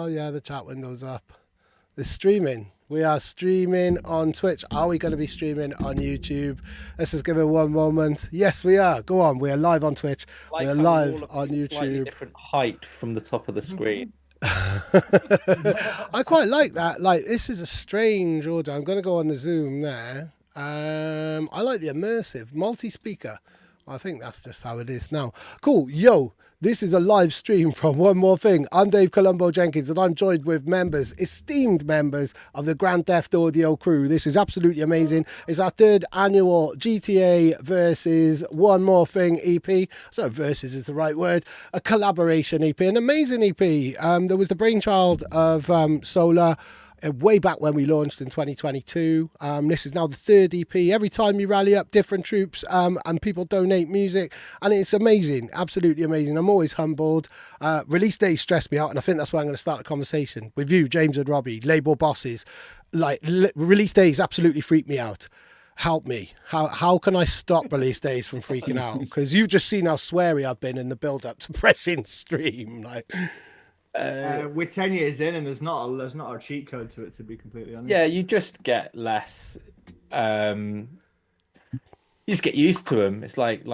yeah, the chat window's up. It's streaming. We are streaming on Twitch. Are we going to be streaming on YouTube? Let's just give it one moment. Yes, we are. Go on. We are live on Twitch. We are live on YouTube. Slightly different height from the top of the screen. I quite like that. Like, this is a strange order. I'm going to go on the Zoom there. I like the immersive multi-speaker. I think that's just how it is now. Cool. Yo, this is a live stream from One More Thing. I'm Dave Colombo Jenkins, and I'm joined with esteemed members of the Grand Theft Audio crew. This is absolutely amazing. It's our third annual GTA versus One More Thing EP. So versus is the right word. A collaboration EP, an amazing EP. There was the brainchild of Sola, way back when we launched in 2022. This is now the third EP. Every time you rally up different troops and people donate music, and it's amazing, absolutely amazing. I'm always humbled. Release days stress me out, and I think that's why I'm going to start a conversation with you, James and Robbie, label bosses. Like, release days absolutely freak me out. Help me. How can I stop release days from freaking out? Because you've just seen how sweary I've been in the build up to pressing stream. Like, we're 10 years in, and there's not a cheat code to it, to be completely honest. Yeah, you just get less. You just get used to them. It's like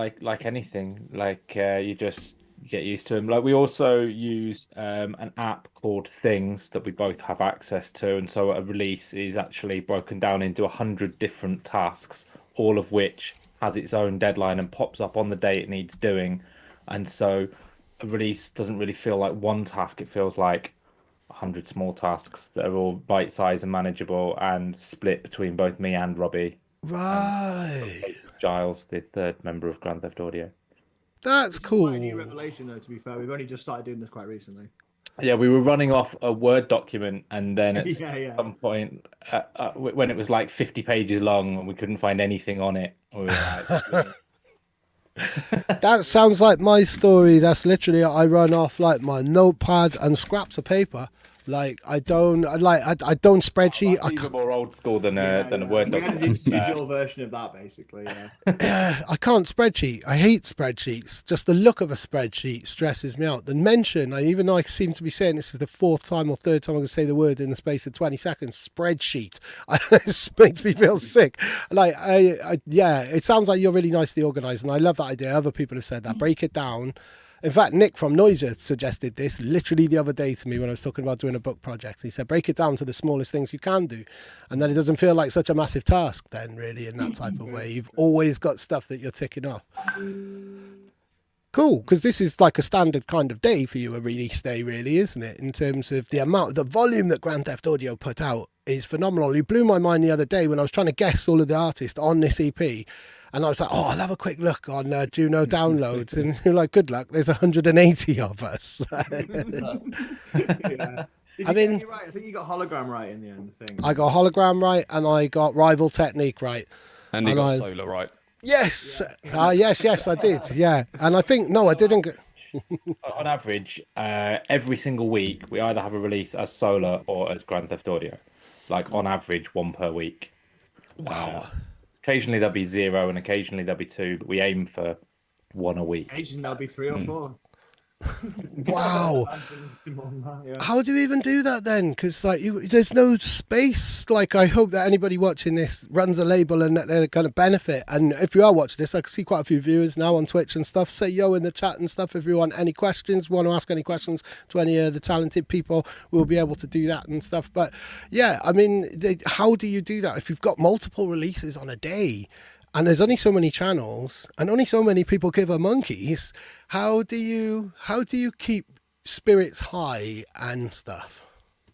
anything. Like you just get used to them. Like, we also use an app called Things that we both have access to, and so a release is actually broken down into 100 different tasks, all of which has its own deadline and pops up on the day it needs doing, and so a release doesn't really feel like one task. It feels like 100 small tasks that are all bite-sized and manageable and split between both me and Robbie. right. Giles, the third member of Grand Theft Audio. That's cool. Quite a new revelation, though, to be fair. We've only just started doing this quite recently. Yeah, we were running off a Word document, and then at Yeah. some point, when it was like 50 pages long and we couldn't find anything on it, we were like... That sounds like my story. That's literally, I run off like my notepad and scraps of paper. Like, I don't spreadsheet. That's even more old school than a Word We had a document. digital version of that, basically. Yeah. I can't spreadsheet. I hate spreadsheets. Just the look of a spreadsheet stresses me out. The mention, even though I seem to be saying this is the fourth time or third time I'm going to say the word in the space of 20 seconds, spreadsheet. It makes me feel sick. Like, yeah, it sounds like you're really nicely organized, and I love that idea. Other people have said that. Break it down. In fact, Nick from Noiser suggested this literally the other day to me when I was talking about doing a book project. He said, break it down to the smallest things you can do. And then it doesn't feel like such a massive task then, really, in that type of way. You've always got stuff that you're ticking off. Cool, because this is like a standard kind of day for you, a release day, really, isn't it? In terms of the volume that Grand Theft Audio put out is phenomenal. You blew my mind the other day when I was trying to guess all of the artists on this EP. And I was like, oh, I'll have a quick look on Juno downloads. And you're like, good luck, there's 180 of us. Yeah. I mean, right? I think you got Hologram right in the end. I got Hologram right, and I got RivalTechnique right. And you got Sola right. Yes. Yes, I did. Yeah. And I think, no, I didn't. On average, every single week, we either have a release as Sola or as Grand Theft Audio. Like, on average, one per week. Wow. Occasionally there'll be 0, and occasionally there'll be 2, but we aim for 1 a week. Occasionally there'll be 3 or 4. Wow. How do you even do that then? Because like, there's no space. Like, I hope that anybody watching this runs a label and that they're going to benefit. And if you are watching this, I can see quite a few viewers now on Twitch and stuff. Say yo in the chat and stuff if you want any questions, want to ask any questions to any of the talented people. We'll be able to do that and stuff. But yeah, I mean, how do you do that if you've got multiple releases on a day? And there's only so many channels, and only so many people give a monkeys. How do you keep spirits high and stuff?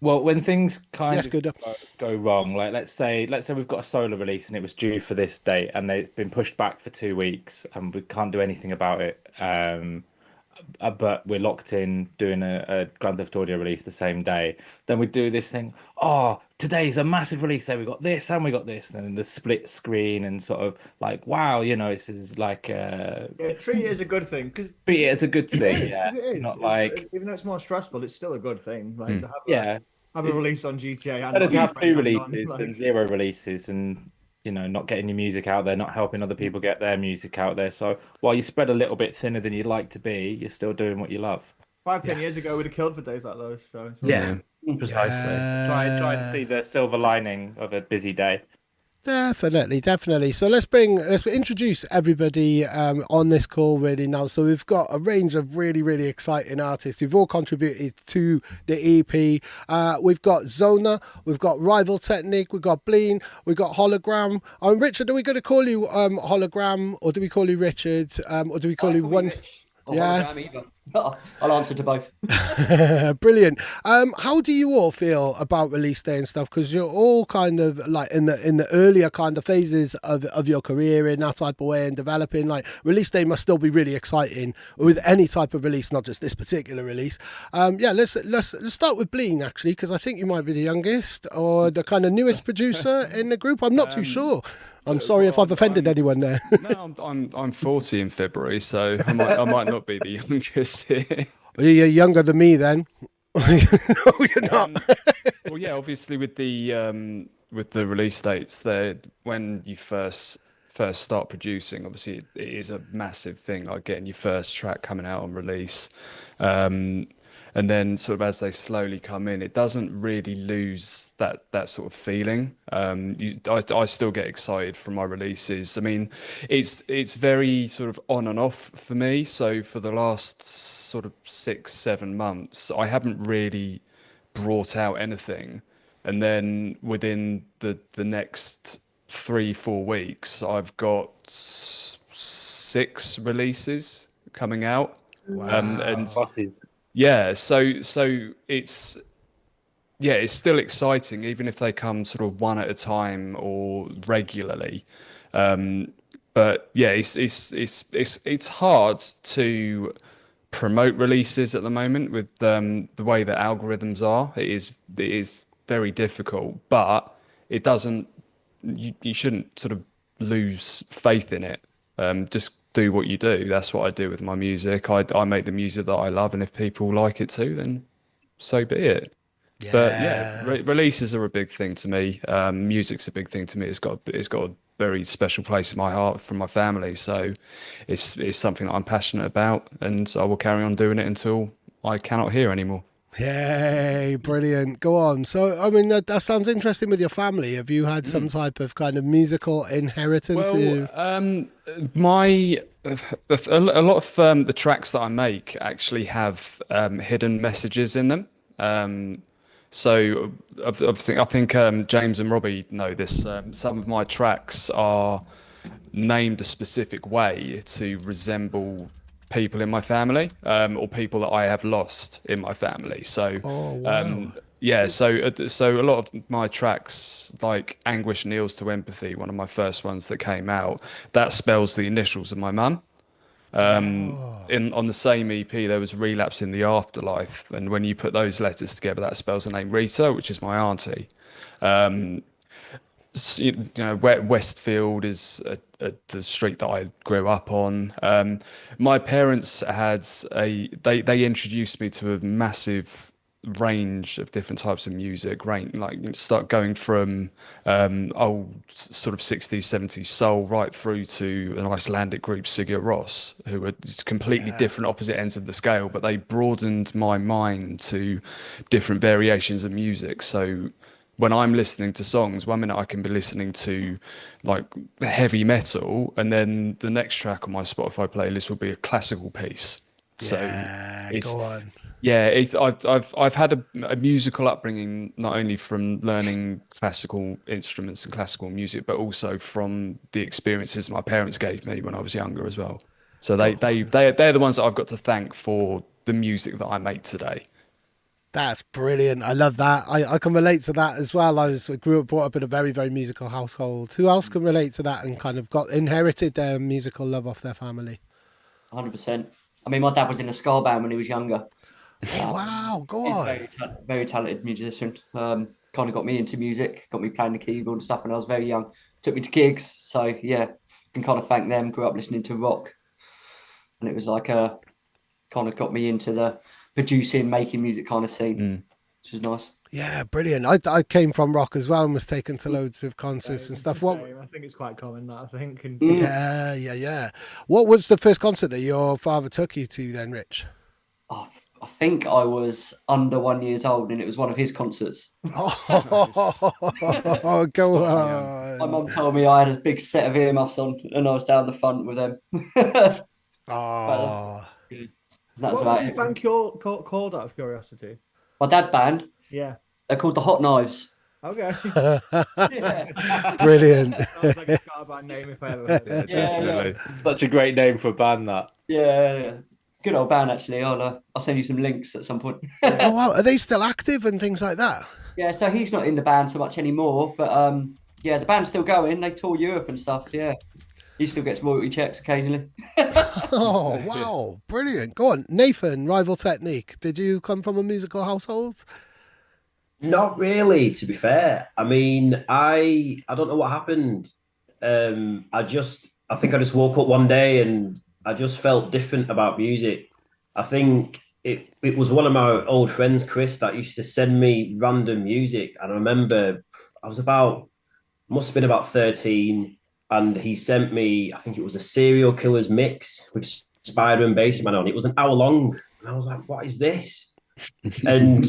Well, when things kind Yes, of good. go wrong, like let's say we've got a Solar release and it was due for this date, and they've been pushed back for 2 weeks, and we can't do anything about it. But we're locked in doing a Grand Theft Audio release the same day. Then we do this thing. Oh, today's a massive release day. We got this and we got this. And then the split screen and sort of like, wow, you know, this is like. Yeah, treat it as a good thing. Treat it as a good thing. It is. Not like, even though it's more stressful, it's still a good thing. Like to have have a release on GTA. And better to have 2 releases than 0 releases, and you know, not getting your music out there, not helping other people get their music out there. So while you spread a little bit thinner than you'd like to be, you're still doing what you love. 5-10 years ago, we'd have killed for days like those. So it's all Yeah, good. precisely. Try to see the silver lining of a busy day. Definitely. So let's introduce everybody on this call really now. So we've got a range of really exciting artists who've all contributed to the EP. We've got Zona, we've got RivalTechnique, we've got Blean, we've got Hologram. Richard, are we going to call you Hologram, or do we call you Richard, or do we call you one? Rich or Yeah. Hologram either. I'll answer to both. Brilliant. How do you all feel about release day and stuff? Because you're all kind of like in the earlier kind of phases of your career in that type of way and developing. Like release day must still be really exciting with any type of release, not just this particular release. Let's start with Blean actually, because I think you might be the youngest or the kind of newest producer in the group. I'm not too sure. I'm sorry if I've offended anyone there. No, I'm 40 in February, so I might not be the youngest here. You're younger than me then. No, you're not. Well, yeah, obviously with the release dates, there when you first start producing, obviously it is a massive thing, like getting your first track coming out on release. And then sort of as they slowly come in, it doesn't really lose that sort of feeling. I still get excited from my releases. I mean, it's very sort of on and off for me. So for the last sort of 6-7 months, I haven't really brought out anything. And then within the next 3-4 weeks, I've got 6 releases coming out. Wow. And Bosses. yeah, so it's still exciting, even if they come sort of one at a time or regularly. But yeah, it's hard to promote releases at the moment with the way that algorithms are. It is very difficult, but it doesn't. You shouldn't sort of lose faith in it. Just do what you do. That's what I do with my music. I make the music that I love, and if people like it too, then so be it. Yeah. But yeah, releases are a big thing to me. Music's a big thing to me. It's got a very special place in my heart from my family. So it's something that I'm passionate about, and I will carry on doing it until I cannot hear anymore. Yay, brilliant. Go on. So, I mean, that sounds interesting with your family. Have you had some type of kind of musical inheritance? Well, a lot of the tracks that I make actually have hidden messages in them. So I think James and Robbie know this. Some of my tracks are named a specific way to resemble people in my family, or people that I have lost in my family. So, yeah, so a lot of my tracks, like Anguish Kneels to Empathy, one of my first ones that came out, that spells the initials of my mum. On the same EP, there was Relapse in the Afterlife, and when you put those letters together, that spells the name Rita, which is my auntie. Westfield is the street that I grew up on. My parents they introduced me to a massive range of different types of music, start going from old sort of 60s 70s soul right through to an Icelandic group, Sigur Rós, who are completely different opposite ends of the scale, but they broadened my mind to different variations of music. So when I'm listening to songs, one minute I can be listening to like heavy metal, and then the next track on my Spotify playlist will be a classical piece. So go on. Yeah, I've had a musical upbringing, not only from learning classical instruments and classical music, but also from the experiences my parents gave me when I was younger as well. So they're the ones that I've got to thank for the music that I make today. That's brilliant. I love that. I can relate to that as well. I brought up in a very, very musical household. Who else can relate to that and kind of inherited their musical love off their family? 100%. I mean, my dad was in a ska band when he was younger. Wow, go on. Very talented musician. Kind of got me into music, got me playing the keyboard and stuff when I was very young. Took me to gigs. So yeah, can kind of thank them. Grew up listening to rock, and it was like kind of got me into the producing, making music kind of scene, which was nice. Yeah, brilliant. I came from rock as well and was taken to loads of concerts and stuff. I think it's quite common that, I think. Yeah. What was the first concert that your father took you to then, Rich? Oh, I think I was under 1 year old, and it was one of his concerts. Oh, go Stop me, My on. mum told me I had a big set of earmuffs on, and I was down the front with them. Oh. That's What about was your it. band called out of curiosity? My dad's band. Yeah. They're called the Hot Knives. Okay. Yeah. Brilliant. Sounds like it's got a bad name if I ever heard it. Definitely. Such a great name for a band, that. Yeah. Good old band, actually. I'll send you some links at some point. Oh, wow. Are they still active and things like that? Yeah, so he's not in the band so much anymore, but yeah, the band's still going. They tour Europe and stuff. Yeah, he still gets royalty checks occasionally. Oh, wow. Brilliant. Go on. Nathan, RivalTechnique. Did you come from a musical household? Not really, to be fair. I mean, I don't know what happened. I think I just woke up one day and I just felt different about music. I think it was one of my old friends, Chris, that used to send me random music. And I remember must have been about 13, and he sent me, I think it was a Serial Killers mix with Spider and Bassman on. It was an hour long. And I was like, what is this? And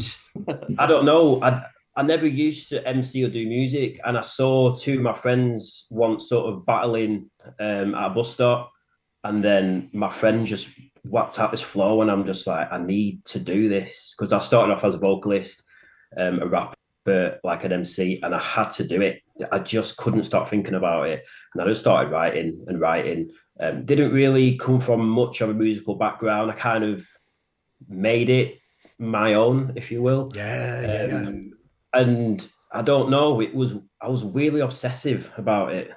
I don't know. I never used to MC or do music, and I saw two of my friends once sort of battling at a bus stop, and then my friend just whacked out this flow, and I'm just like, I need to do this because I started off as a vocalist, a rapper, like an MC, and I had to do it. I just couldn't stop thinking about it, and I just started writing and writing. Didn't really come from much of a musical background. I kind of made it my own, if you will. Yeah. And I don't know, I was weirdly obsessive about it.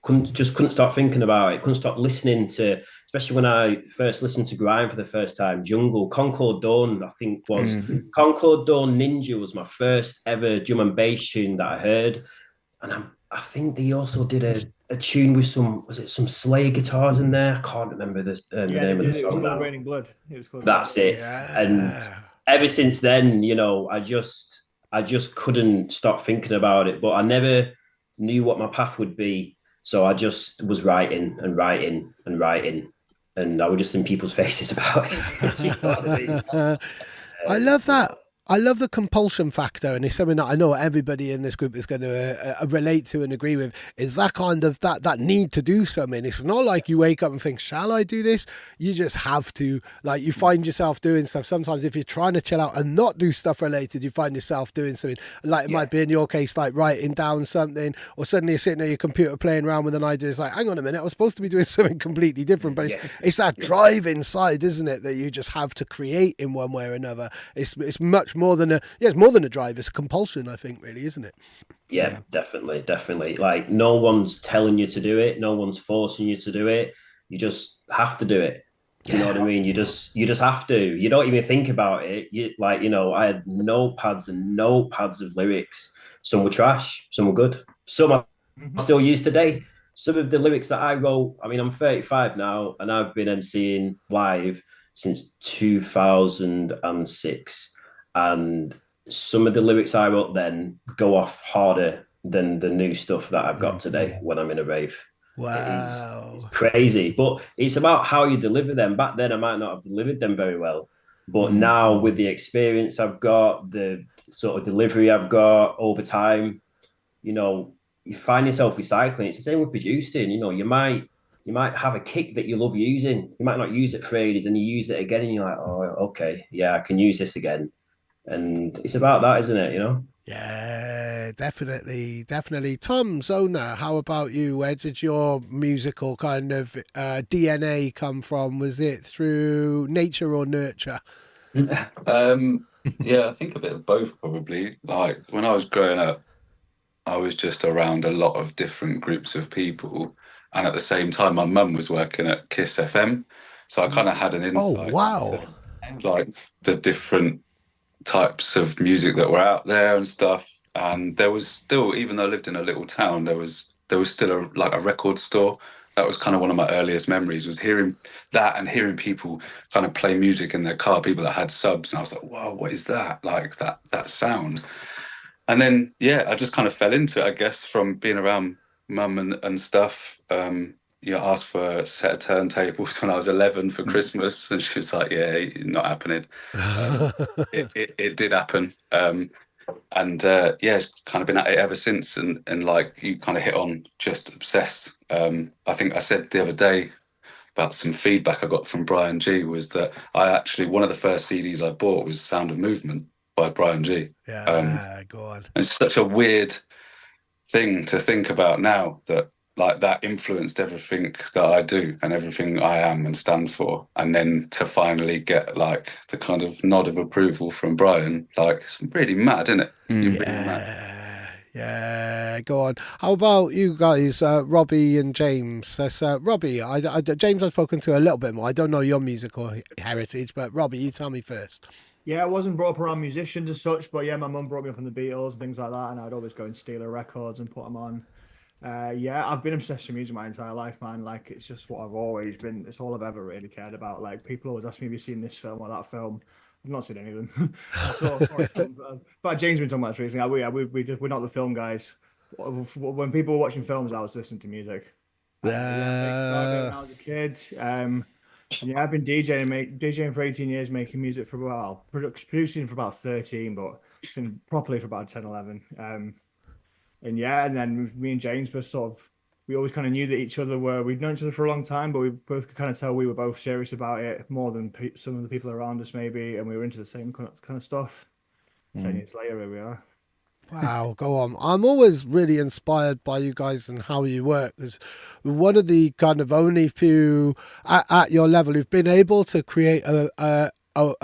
Couldn't stop thinking about it. Couldn't stop listening to, especially when I first listened to grime for the first time. Jungle, Concord Dawn, I think was Concord Dawn Ninja was my first ever drum and bass tune that I heard, and I think they also did a tune with some Slayer guitars in there. I can't remember the name of the song. It was called Raining Blood. It was called. That's it. Yeah. And ever since then, you know, I just couldn't stop thinking about it, but I never knew what my path would be. So I just was writing and writing and writing, and I was just in people's faces about it. You know what I mean? I love that. I love the compulsion factor, and it's something that I know everybody in this group is going to relate to and agree with, is that kind of that need to do something. It's not like you wake up and think, shall I do this? You just have to. Like, you find yourself doing stuff. Sometimes if you're trying to chill out and not do stuff related, you find yourself doing something. Like it might be in your case, like writing down something, or suddenly you're sitting at your computer playing around with an idea. It's like, hang on a minute, I was supposed to be doing something completely different. But it's that drive inside, isn't it, that you just have to create in one way or another. It's much more than it's more than a drive. It's a compulsion, I think, really, isn't it? Yeah, definitely. Like, no one's telling you to do it. No one's forcing you to do it. You just have to do it. You know what I mean? You just have to. You don't even think about it. I had notepads and notepads of lyrics. Some were trash, some were good. Some I still use today. Some of the lyrics that I wrote, I mean, I'm 35 now, and I've been MCing live since 2006. And some of the lyrics I wrote then go off harder than the new stuff that I've got today when I'm in a rave. Wow. It's crazy. But it's about how you deliver them. Back then, I might not have delivered them very well. But now, with the experience I've got, the sort of delivery I've got over time, you know, you find yourself recycling. It's the same with producing. You know, you might have a kick that you love using. You might not use it for ages, and you use it again, and you're like, oh, okay, yeah, I can use this again. And it's about that, isn't it? You know? Yeah, definitely. Tom Zona, how about you? Where did your musical kind of DNA come from? Was it through nature or nurture? Yeah, I think a bit of both, probably. Like, when I was growing up, I was just around a lot of different groups of people, and at the same time, my mum was working at Kiss FM, so I kind of had an insight. Oh, wow! Into, like, the different types of music that were out there and stuff. And there was still, even though I lived in a little town, there was still a record store. That was kind of one of my earliest memories, was hearing that and hearing people kind of play music in their car, people that had subs. And I was like, wow, what is that? Like that sound. And then, I just kind of fell into it, I guess, from being around mum and stuff. asked for a set of turntables when I was 11 for Christmas, and she was like, "Yeah, not happening." It did happen, and yeah, it's kind of been at it ever since. And like you kind of hit on, just obsessed. I think I said the other day about some feedback I got from Brian G was that one of the first CDs I bought was Sound of Movement by Brian G. Yeah, go on. It's such a weird thing to think about now, that like that influenced everything that I do and everything I am and stand for. And then to finally get like the kind of nod of approval from Brian, like it's really mad, isn't it? You're really mad. Yeah, go on. How about you guys, Robbie and James? That's Robbie. James I've spoken to a little bit more. I don't know your musical heritage, but Robbie, you tell me first. Yeah, I wasn't brought up around musicians as such, but yeah, my mum brought me up on the Beatles and things like that, and I'd always go and steal her records and put them on. Yeah, I've been obsessed with music my entire life, man. Like, it's just what I've always been. It's all I've ever really cared about. Like, people always ask me, have you seen this film or that film? I've not seen any of them. But James been talking about this recently. We're not the film guys. When people were watching films, I was listening to music. When I was a kid. Yeah, I've been DJing for 18 years, making music for producing for about 13, but been properly for about 10, 11. And yeah, and then me and James were we always kind of knew that we'd known each other for a long time, but we both could kind of tell we were both serious about it more than some of the people around us maybe, and we were into the same kind of stuff. 10 years later, here we are. Wow, go on. I'm always really inspired by you guys and how you work. There's one of the kind of only few at your level who've been able to create a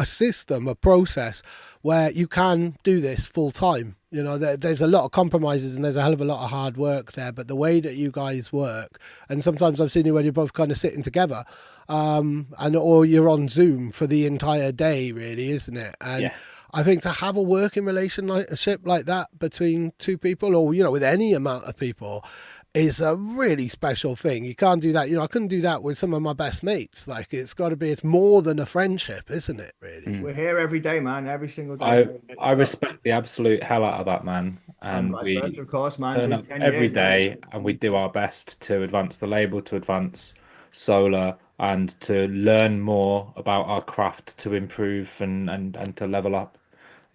system, a process where you can do this full time. You know, there's a lot of compromises and there's a hell of a lot of hard work there, but the way that you guys work, and sometimes I've seen you when you're both kind of sitting together, or you're on Zoom for the entire day, really, isn't it? And yeah. I think to have a working relationship like that between two people, or, you know, with any amount of people, is a really special thing. You can't do that. You know, I couldn't do that with some of my best mates. Like, it's more than a friendship, isn't it, really? We're here every day, man, every single day. I respect the absolute hell out of that, man. And we versa, of course, man. turn up every day and we do our best to advance the label, to advance Sola, and to learn more about our craft, to improve and to level up.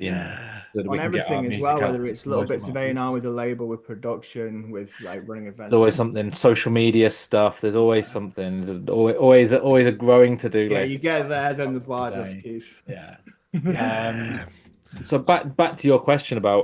Yeah, on everything as well, whether it's little bits of A&R with the label, with production, with like running events. There's always something, social media stuff. There's always something. There's always a growing to-do list. Yeah, you get there, then there's larger excuse. Yeah. So back to your question about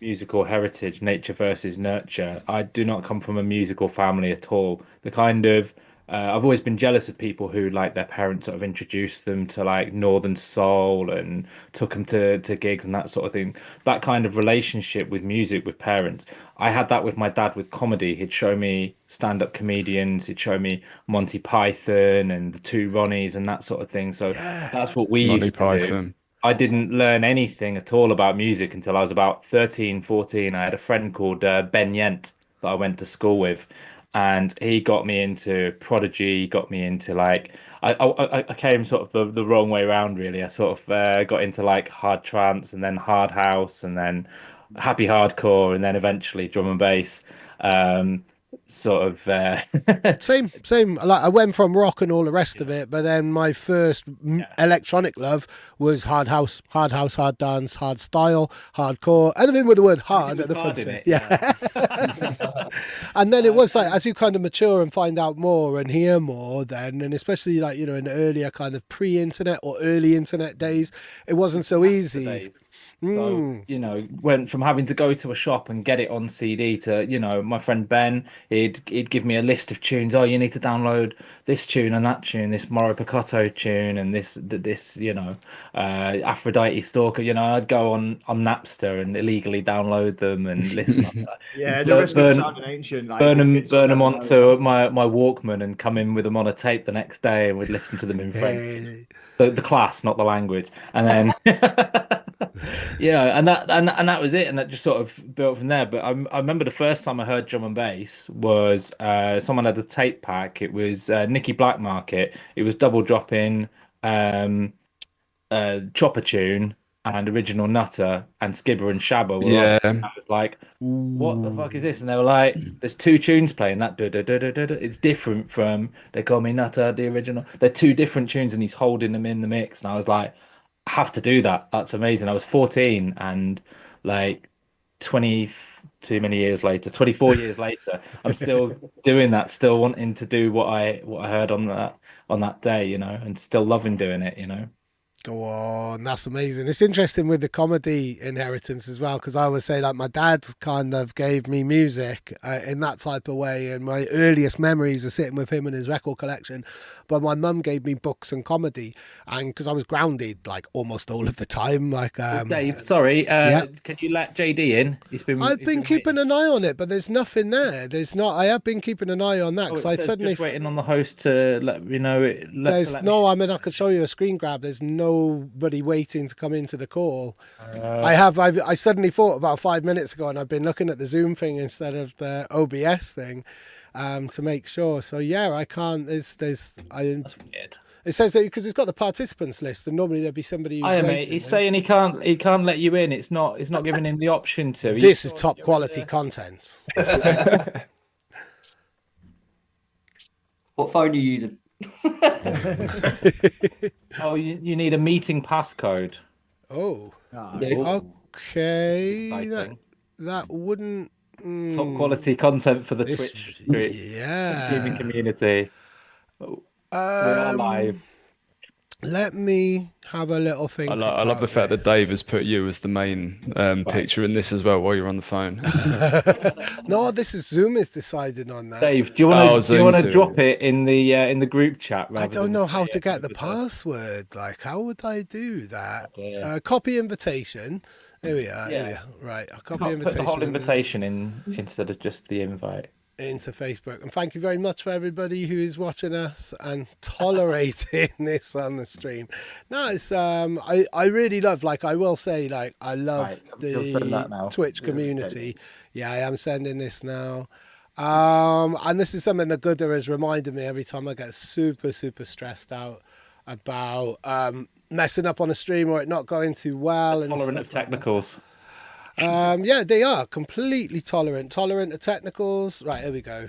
musical heritage, nature versus nurture. I do not come from a musical family at all. The kind of I've always been jealous of people who, like, their parents sort of introduced them to like Northern Soul and took them to gigs and that sort of thing. That kind of relationship with music with parents. I had that with my dad with comedy. He'd show me stand-up comedians. He'd show me Monty Python and the Two Ronnies and that sort of thing. So that's what we used to do. I didn't learn anything at all about music until I was about 13, 14. I had a friend called Ben Yent that I went to school with. And he got me into Prodigy, got me into like, I came sort of the wrong way around, really. I sort of got into like hard trance and then hard house and then happy hardcore and then eventually drum and bass. Sort of same. Like, I went from rock and all the rest of it, but then my first electronic love was hard house, hard dance, hard style, hardcore, anything with the word hard at the front of it. Yeah. And then it was like, as you kind of mature and find out more and hear more, then, and especially like, you know, in the earlier kind of pre-internet or early internet days, it wasn't so easy. So, you know, went from having to go to a shop and get it on CD to, you know, my friend Ben, he'd give me a list of tunes. Oh, you need to download this tune and that tune, this Moro Picotto tune and this, you know, Aphrodite Stalker. You know, I'd go on Napster and illegally download them and listen to that. Yeah, the risk of sounding ancient. Like, burn them onto my Walkman and come in with them on a tape the next day, and we'd listen to them in French. The class, not the language. And then yeah, and that was it, and that just sort of built from there. But I remember the first time I heard drum and bass was someone had a tape pack. It was Nicky Black Market. It was double dropping Chopper Tune and Original Nutter and Skibber and Shabba were Yeah. on. I was like, what the fuck is this? And they were like, there's 2 tunes playing that. It's different from They Call Me Nutter, the original. They're 2 different tunes and he's holding them in the mix. And I was like, I have to do that. That's amazing. I was 14 and like 20 too many years later, 24 years later, I'm still doing that, still wanting to do what I heard on that day, you know, and still loving doing it, you know. Go on, that's amazing. It's interesting with the comedy inheritance as well, because I always say like my dad kind of gave me music in that type of way, and my earliest memories are sitting with him and his record collection. But my mum gave me books and comedy, and because I was grounded like almost all of the time, like Dave, sorry, can you let JD in? I've been keeping an eye on it, but there's nothing there. There's not. I have been keeping an eye on that because I suddenly just waiting on the host to let me know. I mean, I could show you a screen grab. There's nobody waiting to come into the call. I suddenly thought about 5 minutes ago, and I've been looking at the Zoom thing instead of the OBS thing to make sure. So yeah, I can't. That's weird. It says that because it's got the participants list, and normally there'd be somebody who's waiting. Mate, he's saying he can't let you in. It's not giving him the option to. This is top quality content. What phone are you using? Oh, you need a meeting passcode. Oh, Yeah. okay. Exciting. That wouldn't. Top quality content for the This- Twitch yeah. streaming community. We're live. Let me have a little think. I love the fact that Dave has put you as the main picture in this as well while you're on the phone. No, this is Zoom is deciding on that. Dave, do you want Zoom's to doing drop it in the group chat? I don't know how to get the password. Like, how would I do that? Yeah. Copy invitation. There we are. Yeah. Here we are. Right. I'll copy Put invitation. the whole invitation in instead of just the invite. Into Facebook. And thank you very much for everybody who is watching us and tolerating this on the stream. No, it's I really love, like I will say, like I love you'll send that now. the Twitch community. Yeah, I am sending this now. And this is something that Gooder has reminded me every time I get super stressed out about messing up on a stream or it not going too well. And Tolerant of technicals. yeah, they are completely tolerant of technicals. Right, here we go.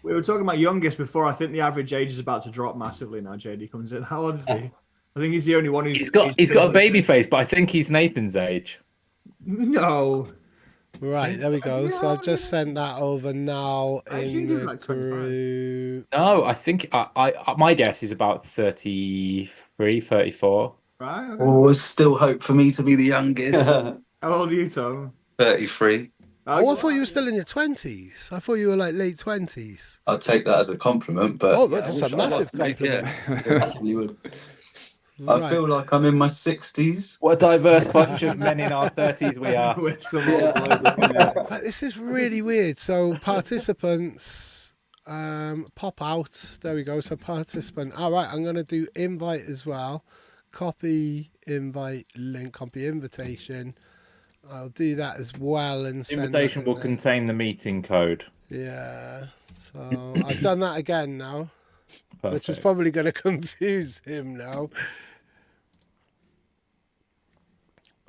We were talking about youngest before. I think the average age is about to drop massively now. JD comes in. How old is he? I think he's the only one who's. He's got a baby face, but I think he's Nathan's age. No. Right, there we go. So I've just sent that over now in the like 25. group. No, I think I my guess is about 33, 34. Right. Okay. Oh, there's still hope for me to be the youngest. How old are you, Tom? 33. Oh, I thought you were still in your 20s. I thought you were like late 20s. I'll take that as a compliment, but Oh, that's a massive compliment. Massively would. I feel like I'm in my 60s. What a diverse bunch of men in our 30s we are. With some old boys up in there. But this is really weird. So participants pop out. There we go. So participant. All right, I'm going to do invite as well. Copy invite link, copy invitation. I'll do that as well and send Invitation that will in there. contain the meeting code. Yeah. So I've done that again now, which is Perfect. probably going to confuse him now.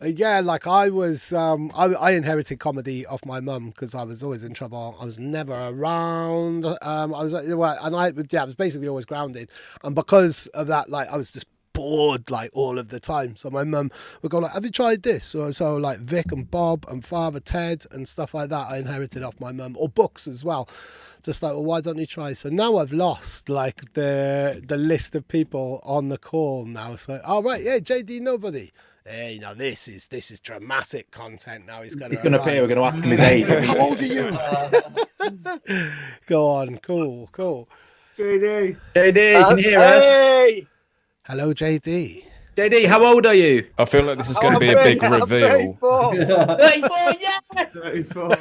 Yeah, like I was, I inherited comedy off my mum because I was always in trouble. I was never around. I was, well, and I was basically always grounded, and because of that, like I was just bored like all of the time. So my mum would go like, "Have you tried this?" So like Vic and Bob and Father Ted and stuff like that, I inherited off my mum, or books as well. Just like, well, why don't you try? So now I've lost like the list of people on the call now. So, oh right, yeah, JD nobody. Hey, now this is dramatic content. Now he's going to appear. We're going to ask him his age. How old are you? Go on, cool. JD. JD, can you hear us? Hey! Hello, JD. JD, how old are you? I feel like this is going to be a big reveal. 34, yes! 34.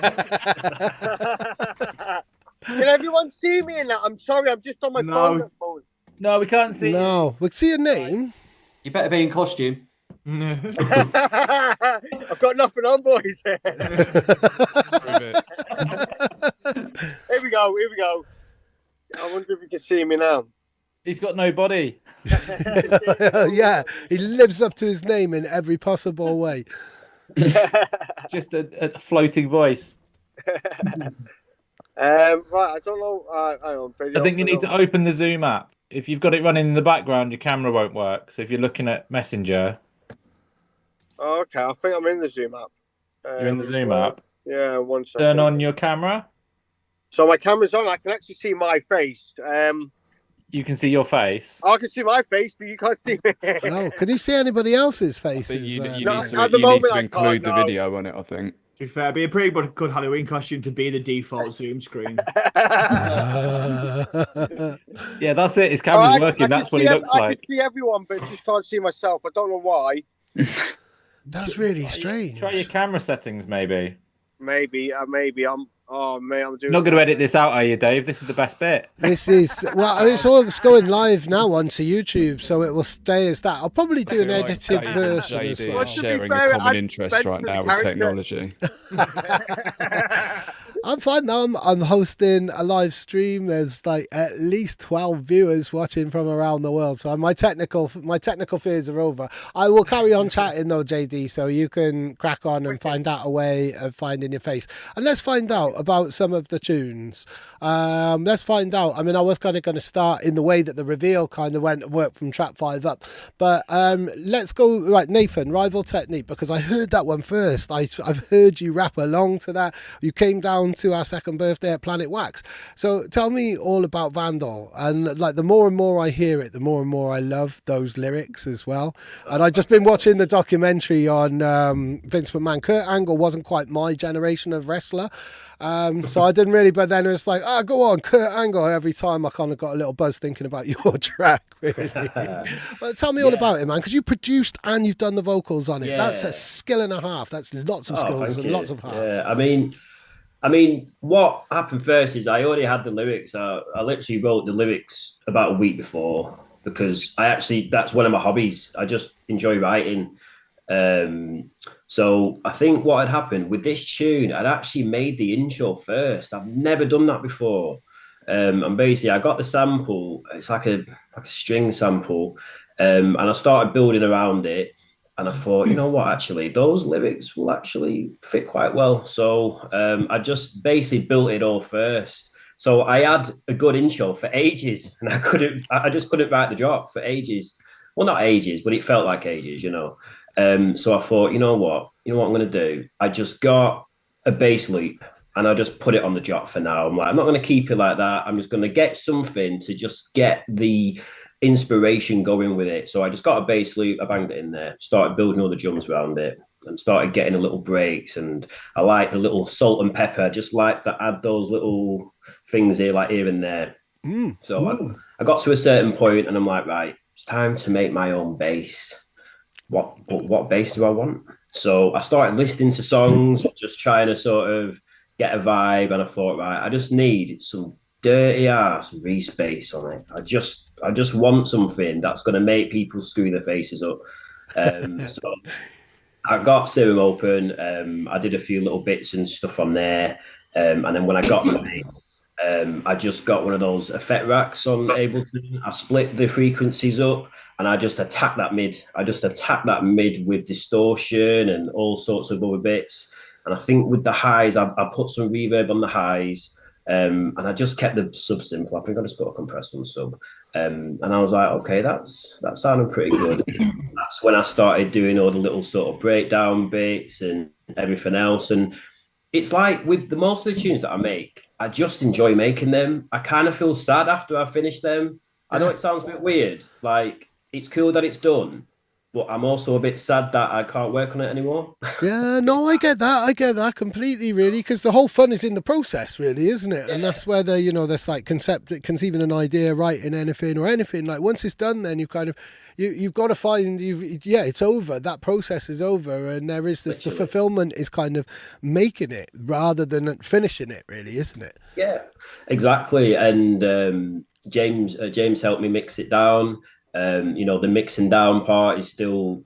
Can everyone see me in that? I'm sorry, I'm just on my No. phone at the moment. No, we can't see. No, we can see your name. You better be in costume. I've got nothing on, boys. Here we go. I wonder if you can see me now. He's got no body. Yeah, he lives up to his name in every possible way. Just a floating voice. Right, I don't know. Hang on, I think you need to open the Zoom app. If you've got it running in the background, your camera won't work. So if you're looking at Messenger, Oh, okay, I think I'm in the Zoom app. you're in the Zoom app. Yeah, one second. Turn on your camera. So my camera's on. I can actually see my face. You can see your face. I can see my face, but you can't see me. Oh, can you see anybody else's I faces? think you No, need at to, the you need moment to I include can't, the no. video on it, I think. To be fair, it'd be a pretty good Halloween costume to be the default Zoom screen. Yeah, that's it. His Oh, camera's I working. can That's what see he looks I like. can see everyone, but just can't see myself. I don't know why. That's really strange. Try your camera settings, maybe. Maybe I'm. Oh man, I'm doing. You're not going to edit this out, are you, Dave? This is the best bit. This is well, it's all going live now onto YouTube, so it will stay as that. I'll probably do an Like edited Dave and version as JD well. Well, to be sharing fair, a common I've interest spent right the now with character- technology. I'm fine now. I'm hosting a live stream. There's like at least 12 viewers watching from around the world. So my technical fears are over. I will carry on chatting though, JD, so you can crack on and find out a way of finding your face. And let's find out about some of the tunes. Let's find out. I mean, I was kind of going to start in the way that the reveal kind of worked from track 5 up, but let's go right. Nathan, RivalTechnique, because I heard that one first. I've heard you rap along to that. You came down to our second birthday at Planet Wax. So tell me all about Vandal. And like the more and more I hear it, the more and more I love those lyrics as well. And I've just been watching the documentary on Vince McMahon. Kurt Angle wasn't quite my generation of wrestler. So I didn't really, but then it was like, go on, Kurt Angle. Every time I kind of got a little buzz thinking about your track, really. But tell me all about it, man, because you produced and you've done the vocals on it. That's a Yeah. skill and a half. That's lots of skills thank and you. lots of halves. Yeah, I mean, what happened first is I already had the lyrics. I literally wrote the lyrics about a week before because that's one of my hobbies. I just enjoy writing. So I think what had happened with this tune, I'd actually made the intro first. I've never done that before. And basically I got the sample. It's like a string sample. And I started building around it. And I thought, you know what, actually, those lyrics will actually fit quite well. So I just basically built it all first. So I had a good intro for ages, and I just couldn't write the drop for ages. Well, not ages, but it felt like ages, you know. So I thought, you know what I'm going to do? I just got a bass loop, and I just put it on the drop for now. I'm like, I'm not going to keep it like that. I'm just going to get something to just get the inspiration going with it. So I just got a bass loop, I banged it in there, started building all the drums around it, and started getting a little breaks. And I like the little salt and pepper, just like to add those little things here, like here and there. So I got to a certain point, and I'm like, right, it's time to make my own bass. What bass do I want? So I started listening to songs, just trying to sort of get a vibe, and I thought, right, I just need some dirty ass Reese bass on it. I just want something that's going to make people screw their faces up. So I got Serum open. I did a few little bits and stuff on there, and then when I got the bass, I just got one of those effect racks on Ableton. I split the frequencies up, and I just attacked that mid. With distortion and all sorts of other bits. And I think with the highs, I put some reverb on the highs. And I just kept the sub simple. I think I just put a compressed one sub. And I was like, okay, that's sounding pretty good. That's when I started doing all the little sort of breakdown bits and everything else. And it's like with most of the tunes that I make, I just enjoy making them. I kind of feel sad after I finish them. I know it sounds a bit weird. Like, it's cool that it's done, but I'm also a bit sad that I can't work on it anymore. Yeah, no, I get that completely, really, because the whole fun is in the process, really, isn't it? Yeah. And that's where there's like conceiving an idea, writing anything. Like once it's done, then you kind of you've got to find it's over. That process is over, and there is this. Literally. The fulfillment is kind of making it rather than finishing it, really, isn't it? Yeah, exactly. And James helped me mix it down. The mixing down part is still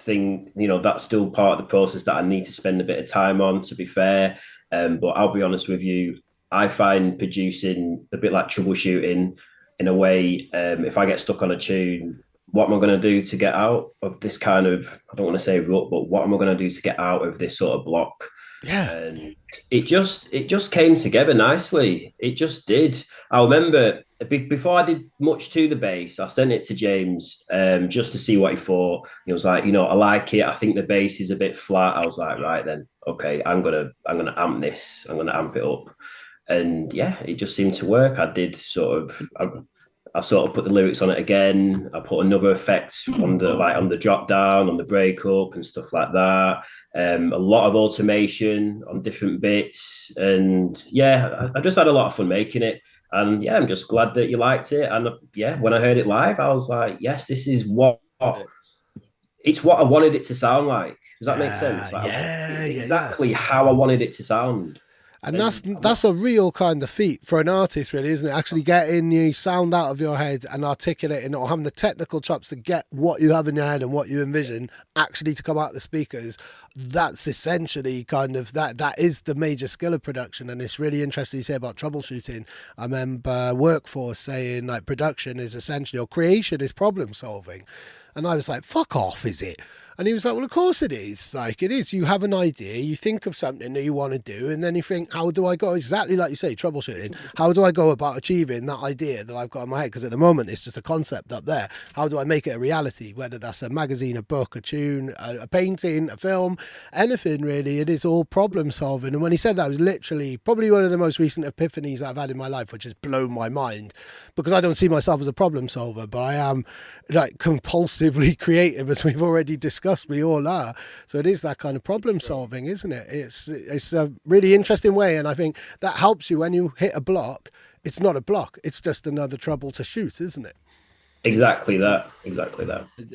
that's still part of the process that I need to spend a bit of time on, to be fair. But I'll be honest with you, I find producing a bit like troubleshooting. in a way, if I get stuck on a tune, what am I going to do to get out of this kind of, I don't want to say rut, but what am I going to do to get out of this sort of block? Yeah. And it just came together nicely. It just did. I remember before I did much to the bass, I sent it to James just to see what he thought. He was like, I like it. I think the bass is a bit flat. I was like, right then, okay, I'm gonna amp this. I'm gonna amp it up. And yeah, it just seemed to work. I did I sort of put the lyrics on it again. I put another effect on the drop down, on the break up and stuff like that. A lot of automation on different bits. And yeah, I just had a lot of fun making it. And yeah, I'm just glad that you liked it. And yeah, when I heard it live, I was like, yes, this is it's what I wanted it to sound like. Does that make sense? Like, exactly how I wanted it to sound. And that's a real kind of feat for an artist, really, isn't it? Actually getting the sound out of your head and articulating it, or having the technical chops to get what you have in your head and what you envision actually to come out the speakers. That's essentially kind of that is the major skill of production. And it's really interesting to say about troubleshooting. I remember Workforce saying like production is essentially, or creation is problem solving. And I was like, fuck off, is it? And he was like, well, of course it is. Like, it is. You have an idea, you think of something that you want to do, and then you think, how do I go? Exactly like you say, troubleshooting. How do I go about achieving that idea that I've got in my head? Because at the moment, it's just a concept up there. How do I make it a reality? Whether that's a magazine, a book, a tune, a painting, a film, anything really. It is all problem solving. And when he said that, it was literally probably one of the most recent epiphanies I've had in my life, which has blown my mind. Because I don't see myself as a problem solver, but I am like compulsively creative, as we've already discussed. We all are. So it is that kind of problem solving, isn't it? It's a really interesting way, and I think that helps you when you hit a block. It's not a block, it's just another trouble to shoot, isn't it? Exactly that.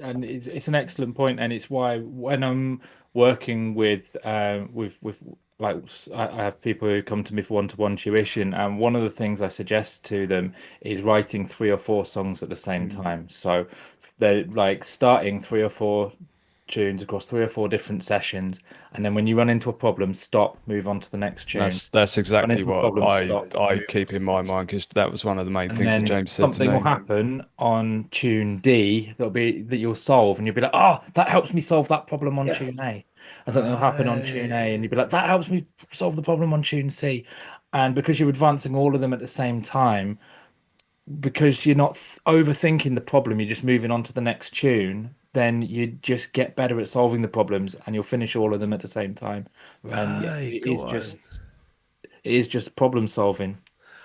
And it's an excellent point, and it's why when I'm working with like I have people who come to me for one-to-one tuition, and one of the things I suggest to them is writing 3 or 4 songs at the same time. So they're like starting 3 or 4 tunes across 3 or 4 different sessions, and then when you run into a problem, stop, move on to the next tune. That's exactly what I keep in my mind, because that was one of the main things that James said to me. Something will happen on tune D that you'll solve, and you'll be like, oh, that helps me solve that problem on tune A. And something will happen on tune A, and you'll be like, that helps me solve the problem on tune C. And because you're advancing all of them at the same time, because you're not overthinking the problem, you're just moving on to the next tune, then you just get better at solving the problems, and you'll finish all of them at the same time. And it is just problem solving.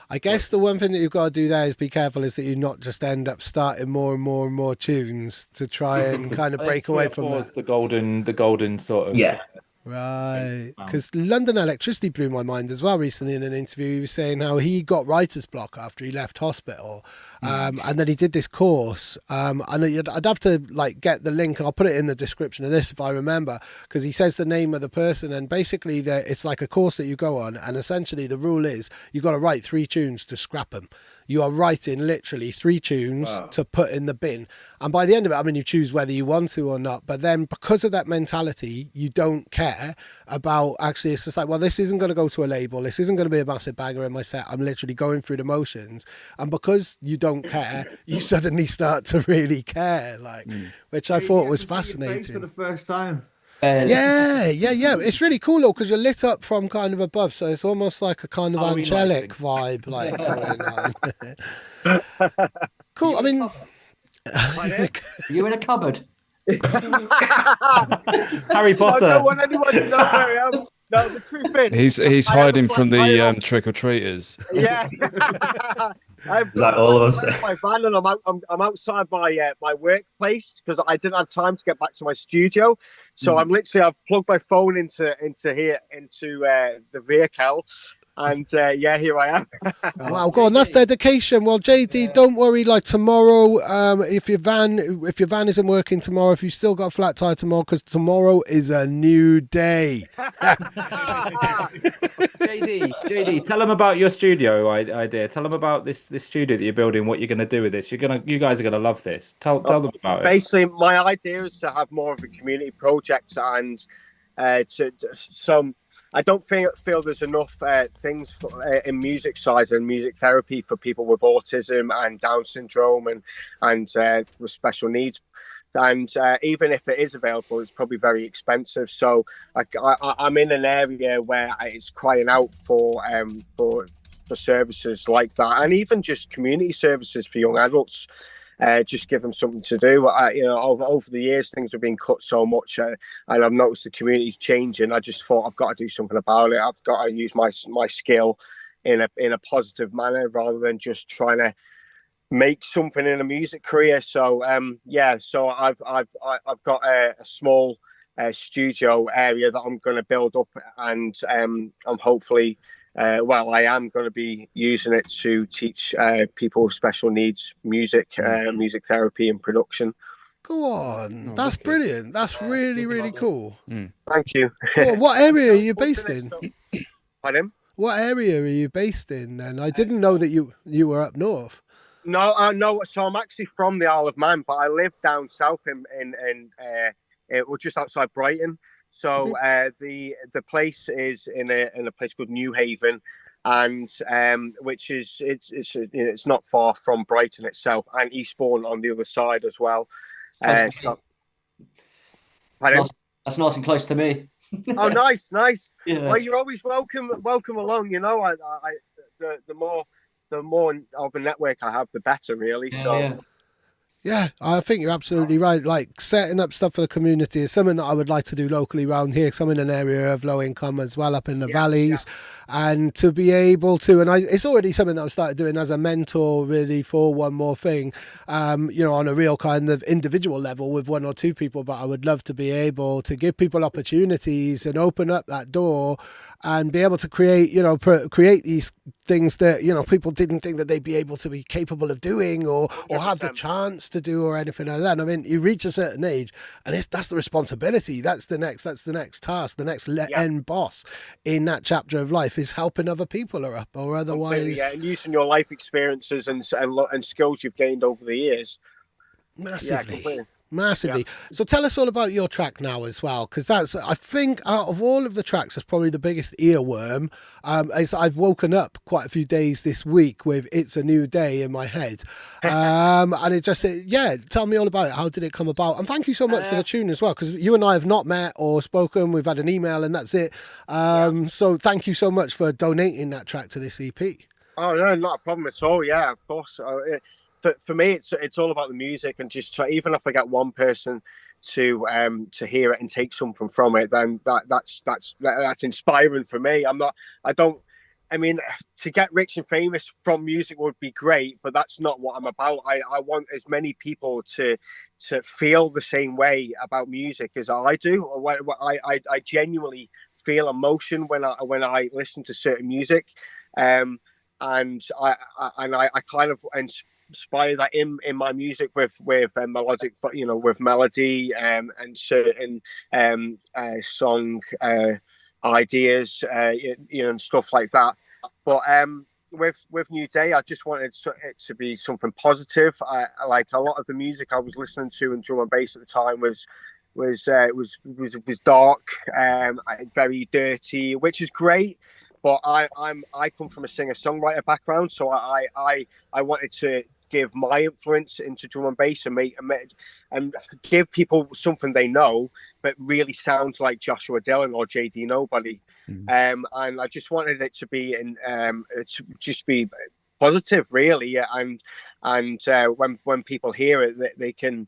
I guess the one thing that you've got to do there is be careful, is that you not just end up starting more and more and more tunes to try and kind of break away from that. The golden sort of Right, because London Electricity blew my mind as well recently in an interview. He was saying how he got writer's block after he left hospital, and then he did this course. And I'd have to like get the link, and I'll put it in the description of this if I remember, because he says the name of the person, and basically it's like a course that you go on, and essentially the rule is you've got to write 3 tunes to scrap them. You are writing literally 3 tunes to put in the bin. And by the end of it, I mean, you choose whether you want to or not. But then because of that mentality, you don't care about actually, it's just like, well, this isn't going to go to a label. This isn't going to be a massive banger in my set. I'm literally going through the motions. And because you don't care, you suddenly start to really care, like, which I thought was fascinating. For the first time. Yeah. It's really cool though, because you're lit up from kind of above, so it's almost like a kind of angelic vibe, like going on. Cool. I mean, you in a cupboard? Harry Potter. I don't want anyone to know where I am. No, the truth is, he's hiding from the trick or treaters. Yeah. Like all of us. My van, and I'm outside my workplace because I didn't have time to get back to my studio. So I've plugged my phone into the vehicle. And here I am. Wow, go on, that's dedication. Well, JD, don't worry. Like tomorrow, if your van isn't working tomorrow, if you still got a flat tire tomorrow, because tomorrow is a new day. JD, tell them about your studio idea. Tell them about this studio that you're building. What you're going to do with this? You guys are going to love this. Tell them about it. Basically, my idea is to have more of a community project, and some. I don't feel there's enough things in music science and music therapy for people with autism and Down syndrome and with special needs. And even if it is available, it's probably very expensive. So I'm in an area where it's crying out for services like that, and even just community services for young adults. Just give them something to do. Over the years, things have been cut so much, and I've noticed the community's changing. I just thought I've got to do something about it. I've got to use my skill in a positive manner rather than just trying to make something in a music career. So so I've got a small studio area that I'm going to build up, and I'm hopefully. I am going to be using it to teach people with special needs music therapy and production. Go on. That's brilliant. That's really cool. Thank you. What area are you based in? Pardon? What area are you based in? And I didn't know that you were up north. No. So I'm actually from the Isle of Man, but I live down south in just outside Brighton. So the place is in a place called New Haven, and which is it's not far from Brighton itself, and Eastbourne on the other side as well. That's nice and close to me. Oh, nice. Yeah. Well, you're always welcome along. You know, the more of a network I have, the better, really. Yeah, I think you're absolutely right. Like, setting up stuff for the community is something that I would like to do locally around here, because I'm in an area of low income as well, up in the valleys. And to be able to, and it's already something that I've started doing as a mentor, really, for One More Thing, on a real kind of individual level with one or two people. But I would love to be able to give people opportunities and open up that door and be able to create these things that, people didn't think that they'd be able to be capable of doing or have the chance to do or anything like that. I mean, you reach a certain age and that's the responsibility. That's the next task, the next end boss in that chapter of life is helping other people or otherwise. And using your life experiences and skills you've gained over the years. Massively. So tell us all about your track now as well, because I think out of all of the tracks, that's probably the biggest earworm. As I've woken up quite a few days this week with "It's a New Day" in my head, and it just tell me all about it. How did it come about? And thank you so much for the tune as well, because you and I have not met or spoken. We've had an email and that's it. So thank you so much for donating that track to this EP. Oh no, not a problem at all. Yeah, of course. For me, it's all about the music, and just even if I get one person to hear it and take something from it, then that's inspiring for me. I mean, to get rich and famous from music would be great, but that's not what I'm about. I want as many people to feel the same way about music as I do. I genuinely feel emotion when I listen to certain music, and I kind of inspire that in my music with melodic, with melody and certain song ideas, and stuff like that. But with New Day, I just wanted it to be something positive. I like a lot of the music I was listening to in drum and bass at the time was dark, very dirty, which is great. But I come from a singer-songwriter background, so I wanted to give my influence into drum and bass and give people something they know, but really sounds like Joshua Dillon or JD Nobody. And I just wanted it to be to just be positive, really. And when people hear it, they can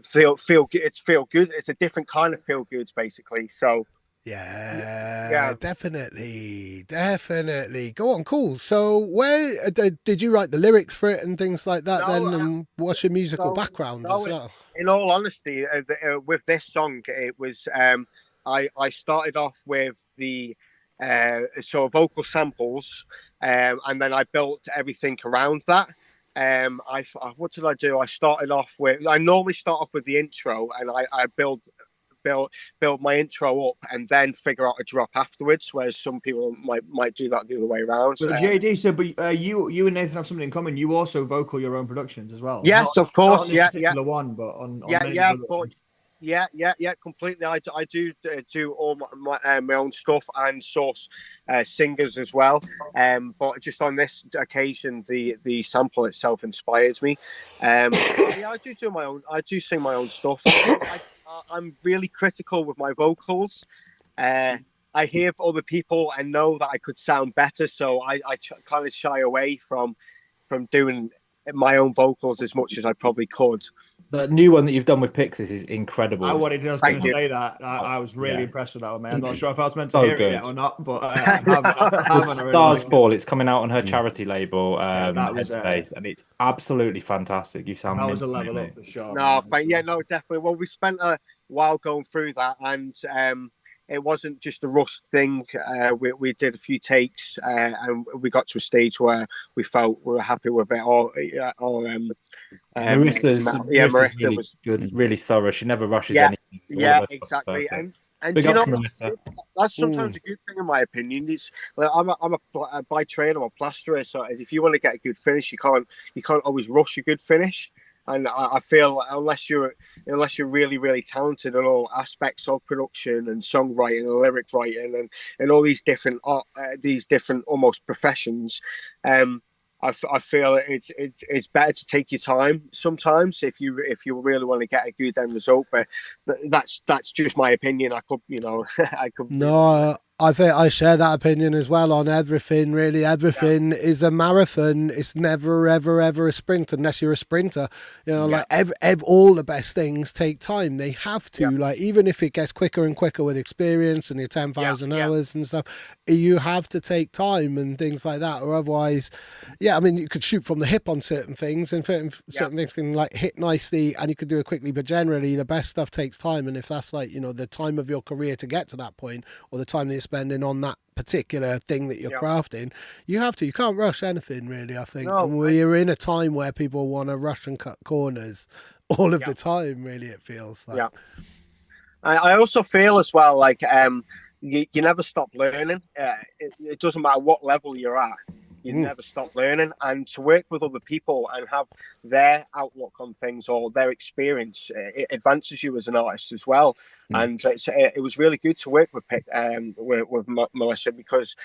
feel good. It's feel good. It's a different kind of feel goods, basically. So. Yeah, definitely. Go on, cool. So where did you write the lyrics for it and things like that and what's your musical background as well? In all honesty, with this song, it was I started off with the vocal samples, and then I built everything around that. What did I do? I normally start off with the intro, and I build my intro up and then figure out a drop afterwards, whereas some people might do that the other way around. But JD, so you and Nathan have something in common. You also vocal your own productions as well. Yes, of course. Not on this particular one, but on of course. Yeah, completely. I do all my own stuff and source singers as well. But just on this occasion, the sample itself inspires me. Yeah, I do my own. I do sing my own stuff. I'm really critical with my vocals. I hear other people and know that I could sound better, so I kind of shy away from doing my own vocals as much as I probably could. The new one that you've done with Pixies is incredible. I was going to Thank you. say that. I was really impressed with that one, mate. I'm not sure if I was meant to So hear it good. yet or not, but I have, and I It's really Stars liked it. Fall. It's coming out on her charity label, that was, Headspace, and it's absolutely fantastic. You sound That was a mint, level mate. up for sure. No, man. yeah, no, definitely. Well, we spent a while going through that, and it wasn't just a rush thing. We did a few takes, and we got to a stage where we felt we were happy with it. Marissa's really was good, really thorough. She never rushes Yeah, anything. All yeah, of her stuff's exactly. perfect. And Big you know, ups, Marissa. that's sometimes a good thing, in my opinion. It's like by trade, I'm a plasterer, so if you want to get a good finish, you can't always rush a good finish. And I feel unless you're really, really talented in all aspects of production and songwriting and lyric writing and all these different almost professions, I feel it's better to take your time sometimes if you really want to get a good end result. But that's just my opinion. I could I could. No, I think I share that opinion as well on everything. Really, everything is a marathon. It's never, ever, ever a sprint unless you're a sprinter. You know, like all the best things take time. They have to. Like even if it gets quicker and quicker with experience and your 10,000 hours and stuff, you have to take time and things like that, or otherwise, I mean, you could shoot from the hip on certain things, and certain things can like hit nicely, and you could do it quickly. But generally, the best stuff takes time, and if that's like the time of your career to get to that point, or the time that you're spending on that particular thing that you're crafting, you can't rush anything really, I think. And we're in a time where people want to rush and cut corners all of the time, really, it feels like. I also feel as well like you never stop learning. It doesn't matter what level you're at, you never stop learning, and to work with other people and have their outlook on things or their experience, it advances you as an artist as well. And it was really good to work with Melissa, because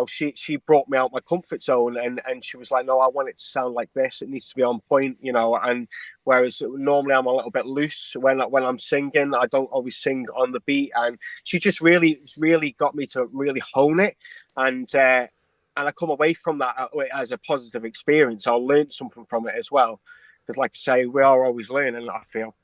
she brought me out my comfort zone, and she was like, no, I want it to sound like this, it needs to be on point, and whereas normally I'm a little bit loose when I'm singing, I don't always sing on the beat, and she just really got me to really hone it, and I come away from that as a positive experience. I learned something from it as well, because like I say, we are always learning, I feel.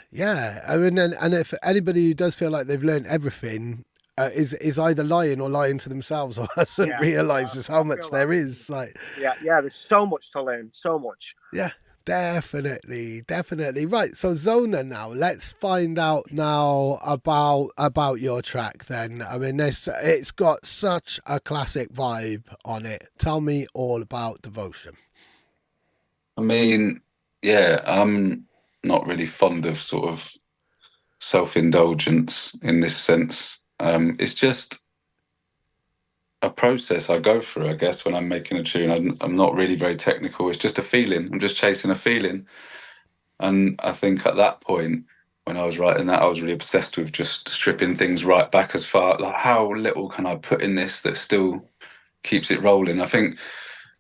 Yeah. I mean, and if anybody who does feel like they've learned everything is either lying or lying to themselves, or hasn't realizes how much there is. Like, there's so much to learn, so much. Yeah, definitely. Right. So Zona, now let's find out now about your track. Then, I mean, it's got such a classic vibe on it. Tell me all about Devotion. I mean, I'm not really fond of sort of self-indulgence in this sense. It's just a process I go through, I guess, when I'm making a tune. I'm not really very technical. It's just a feeling. I'm just chasing a feeling. And I think at that point, when I was writing that, I was really obsessed with just stripping things right back as far, like how little can I put in this that still keeps it rolling. I think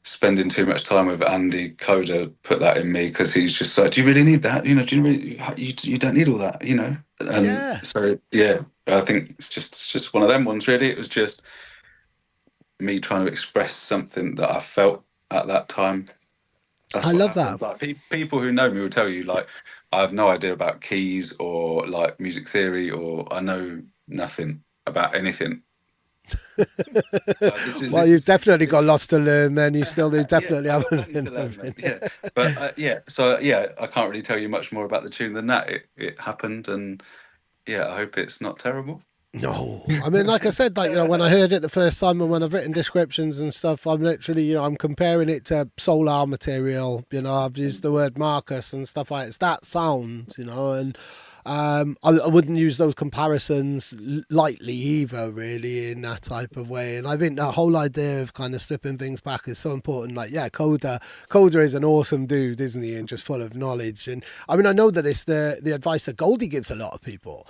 spending too much time with Andy Coda put that in me, because he's just like, do you really need that? Do you really, you don't need all that, So I think it's just one of them ones, really. It was just me trying to express something that I felt at that time. I love that. Like, people who know me will tell you, like, I have no idea about keys or like music theory, or I know nothing about anything. Well, you've definitely got lots to learn. Then you still do definitely have to learn. But I can't really tell you much more about the tune than that. It happened, and I hope it's not terrible. No, I mean, like I said, like, when I heard it the first time and when I've written descriptions and stuff, I'm literally, I'm comparing it to Sola material. I've used the word Marcus and stuff like that. It's that sound, and I wouldn't use those comparisons lightly either, really, in that type of way. And I think that whole idea of kind of stripping things back is so important. Like, yeah, Coda is an awesome dude, isn't he? And just full of knowledge. And I mean, I know that it's the advice that Goldie gives a lot of people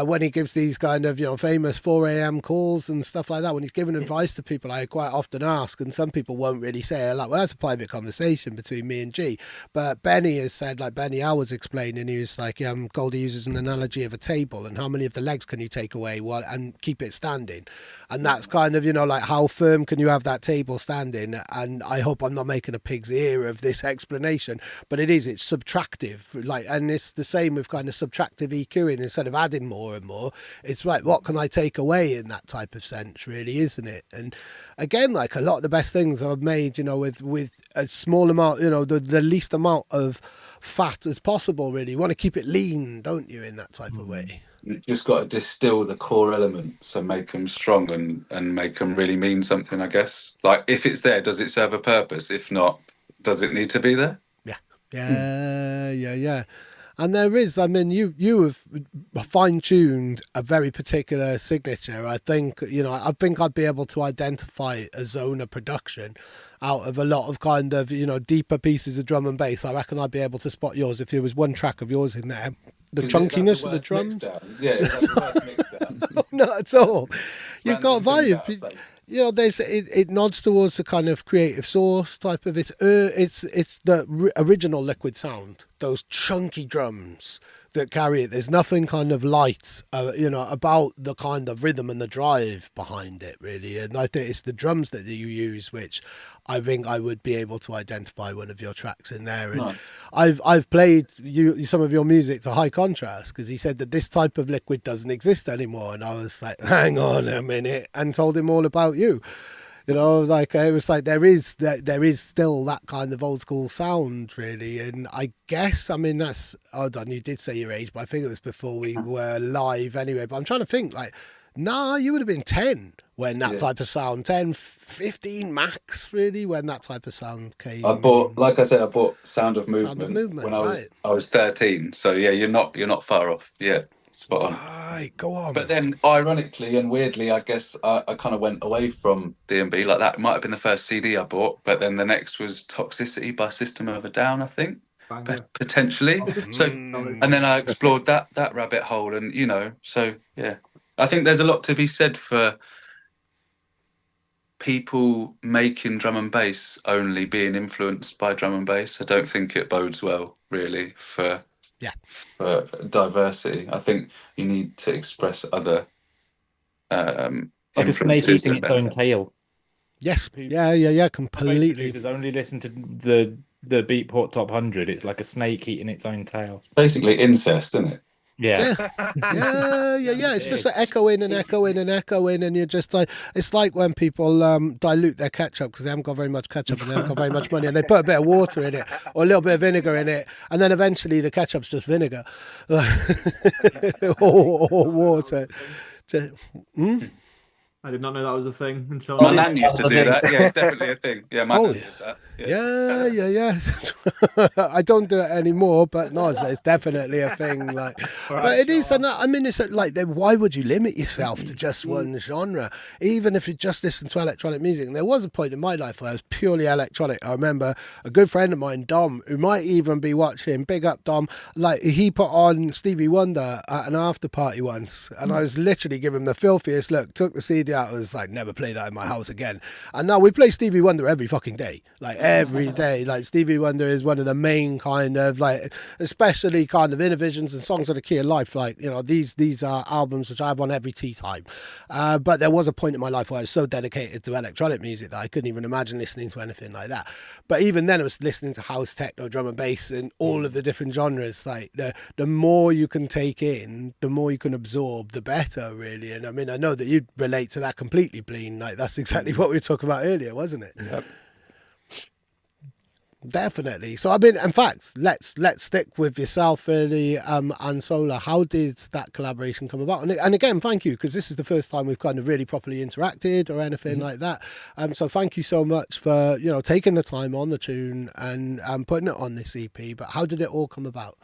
when he gives these kind of, famous 4 a.m. calls and stuff like that. When he's giving advice to people, I quite often ask, and some people won't really say it, like, well, that's a private conversation between me and G. But Benny has said, like Benny I was explaining, he was like, Goldie uses an analogy of a table, and how many of the legs can you take away and keep it standing? And that's kind of, like, how firm can you have that table standing? And I hope I'm not making a pig's ear of this explanation, but it's subtractive, like, and it's the same with kind of subtractive EQing. Instead of adding more and more, it's like, what can I take away in that type of sense, really, isn't it? And again, like, a lot of the best things are made, with a small amount, the least amount of fat as possible, really. You want to keep it lean, don't you, in that type of way? You just got to distill the core elements and make them strong and make them really mean something, I guess. Like, if it's there, does it serve a purpose? If not, does it need to be there? Yeah. And there is, I mean, you have fine-tuned a very particular signature. I think, I'd be able to identify a Zona production out of a lot of kind of, deeper pieces of drum and bass. I reckon I'd be able to spot yours if there was one track of yours in there. The chunkiness of the drums. Yeah, that's the worst mix down. No, not at all. You've got vibe. There's it nods towards the kind of creative source type of it's the original Liquid sound. Those chunky drums that carry it. There's nothing kind of light, about the kind of rhythm and the drive behind it, really. And I think it's the drums that you use, which I think I would be able to identify one of your tracks in there. And nice. I've played some of your music to High Contrast because he said that this type of Liquid doesn't exist anymore, and I was like, hang on a minute, and told him all about you. Like, it was like there is still that kind of old school sound, really. And I guess, I mean, that's, hold on, you did say your age, but I think it was before we were live anyway. But I'm trying to think, like, nah, you would have been 10 when that type of sound, 10, 15 max, really, when that type of sound came. I bought Sound of Movement when I was 13. So yeah, you're not far off. Yeah, spot on. Right, go on. But then, ironically and weirdly, I guess I kind of went away from D&B like that. It might have been the first CD I bought, but then the next was Toxicity by System of a Down, I think, potentially. So, and then I explored that rabbit hole, and so yeah, I think there's a lot to be said for people making drum and bass only being influenced by drum and bass. I don't think it bodes well, really, for diversity. I think you need to express other like a snake eating its own tail. Yes. Yeah, completely. Who's only listen to the Beatport Top 100. It's like a snake eating its own tail. Basically incest, isn't it? Yeah. It's just echoing and echoing and echoing, and you're just like, it's like when people dilute their ketchup because they haven't got very much ketchup and they haven't got very much money, and they put a bit of water in it or a little bit of vinegar in it, and then eventually the ketchup's just vinegar or water. I did not know that was a thing until my nan used to do that. Yeah, it's definitely a thing. Yeah, my nan did that. Yeah. I don't do it anymore, but no, it's definitely a thing. Like, but it is, and I mean, it's like, then why would you limit yourself to just one genre? Even if you just listen to electronic music. And there was a point in my life where I was purely electronic. I remember a good friend of mine, Dom, who might even be watching. Big up, Dom. Like, he put on Stevie Wonder at an after party once, and I was literally giving him the filthiest look. Took the CD out, I was like, never play that in my house again. And now we play Stevie Wonder every fucking day, like every day. Like, Stevie Wonder is one of the main kind of, like, especially kind of Innovisions and Songs of the Key of Life. Like, these are albums which I have on every tea time. But there was a point in my life where I was so dedicated to electronic music that I couldn't even imagine listening to anything like that. But even then, I was listening to house, techno, drum and bass, and all of the different genres. Like, the more you can take in, the more you can absorb, the better, really. And I mean, I know that you'd relate to that completely, Blean. Like, that's exactly what we were talking about earlier, wasn't it? Yep. Definitely. So I mean, in fact, let's stick with yourself, really, and Sola. How did that collaboration come about? And again, thank you, because this is the first time we've kind of really properly interacted or anything like that. So thank you so much for taking the time on the tune and putting it on this EP. But how did it all come about?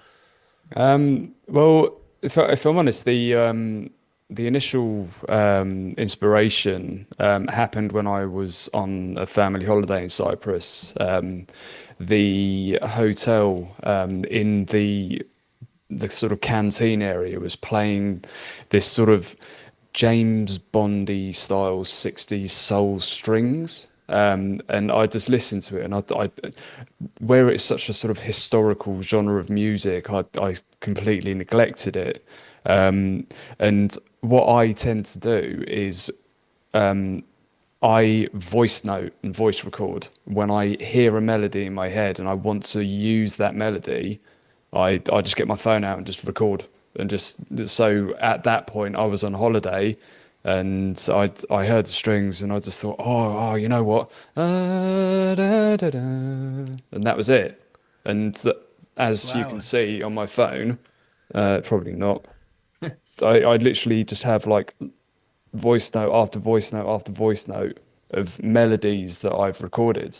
Well, if I'm honest, the initial inspiration happened when I was on a family holiday in Cyprus. The hotel in the sort of canteen area was playing this sort of James Bondy style 60s soul strings. And I just listened to it, and where it's such a sort of historical genre of music, I completely neglected it. And what I tend to do is I voice note and voice record when I hear a melody in my head and I want to use that melody. I just get my phone out and just record, and just so at that point I was on holiday, and I heard the strings and I just thought, oh, you know what, and that was it. And as you can see on my phone, probably not. I literally just have like voice note after voice note after voice note of melodies that I've recorded.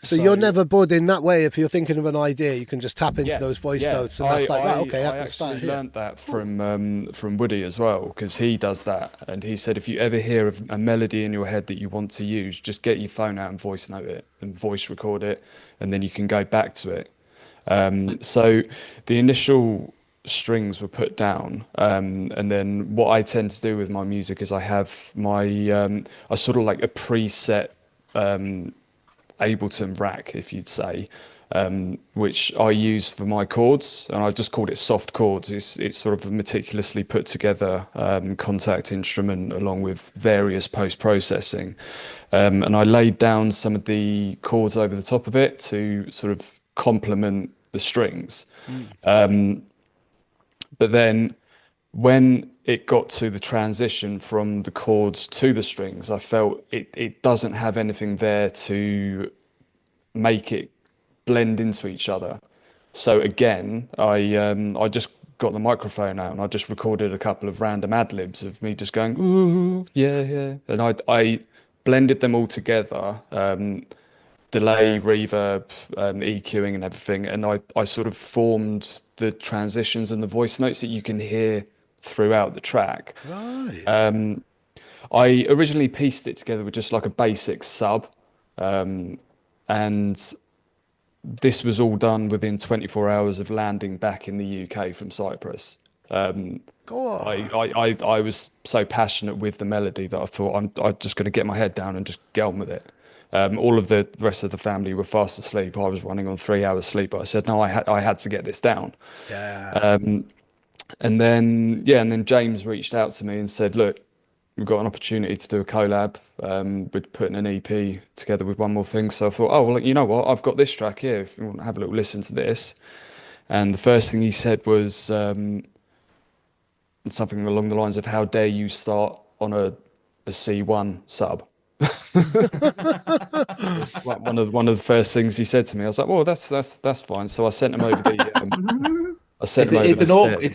So you're never bored in that way. If you're thinking of an idea, you can just tap into those voice notes, and that's like, right, okay, I can start actually here. learned that from Woody as well, because he does that, and he said if you ever hear of a melody in your head that you want to use, just get your phone out and voice note it and voice record it, and then you can go back to it. So the initial strings were put down, and then what I tend to do with my music is I have my I sort of like a preset Ableton rack, if you'd say, which I use for my chords, and I just called it soft chords. It's sort of a meticulously put together contact instrument along with various post-processing, and I laid down some of the chords over the top of it to sort of complement the strings. But then when it got to the transition from the chords to the strings, I felt it doesn't have anything there to make it blend into each other. So again, I just got the microphone out and I just recorded a couple of random ad libs of me just going, ooh, yeah, yeah. And I blended them all together, delay, reverb, EQing and everything. And I sort of formed the transitions and the voice notes that you can hear throughout the track. Right. I originally pieced it together with just like a basic sub, and this was all done within 24 hours of landing back in the UK from Cyprus. Go on. I was so passionate with the melody that I thought I'm just going to get my head down and just get on with it. All of the rest of the family were fast asleep. I was running on 3 hours sleep, but I said no, I had to get this down. Yeah. And then James reached out to me and said, look, we've got an opportunity to do a collab. We're putting an EP together with One More Thing. So I thought, oh, well, you know what? I've got this track here. If you want to have a little listen to this. And the first thing he said was something along the lines of, how dare you start on a C1 sub? one of the first things he said to me. I was like, well, that's fine. So I sent him over the it's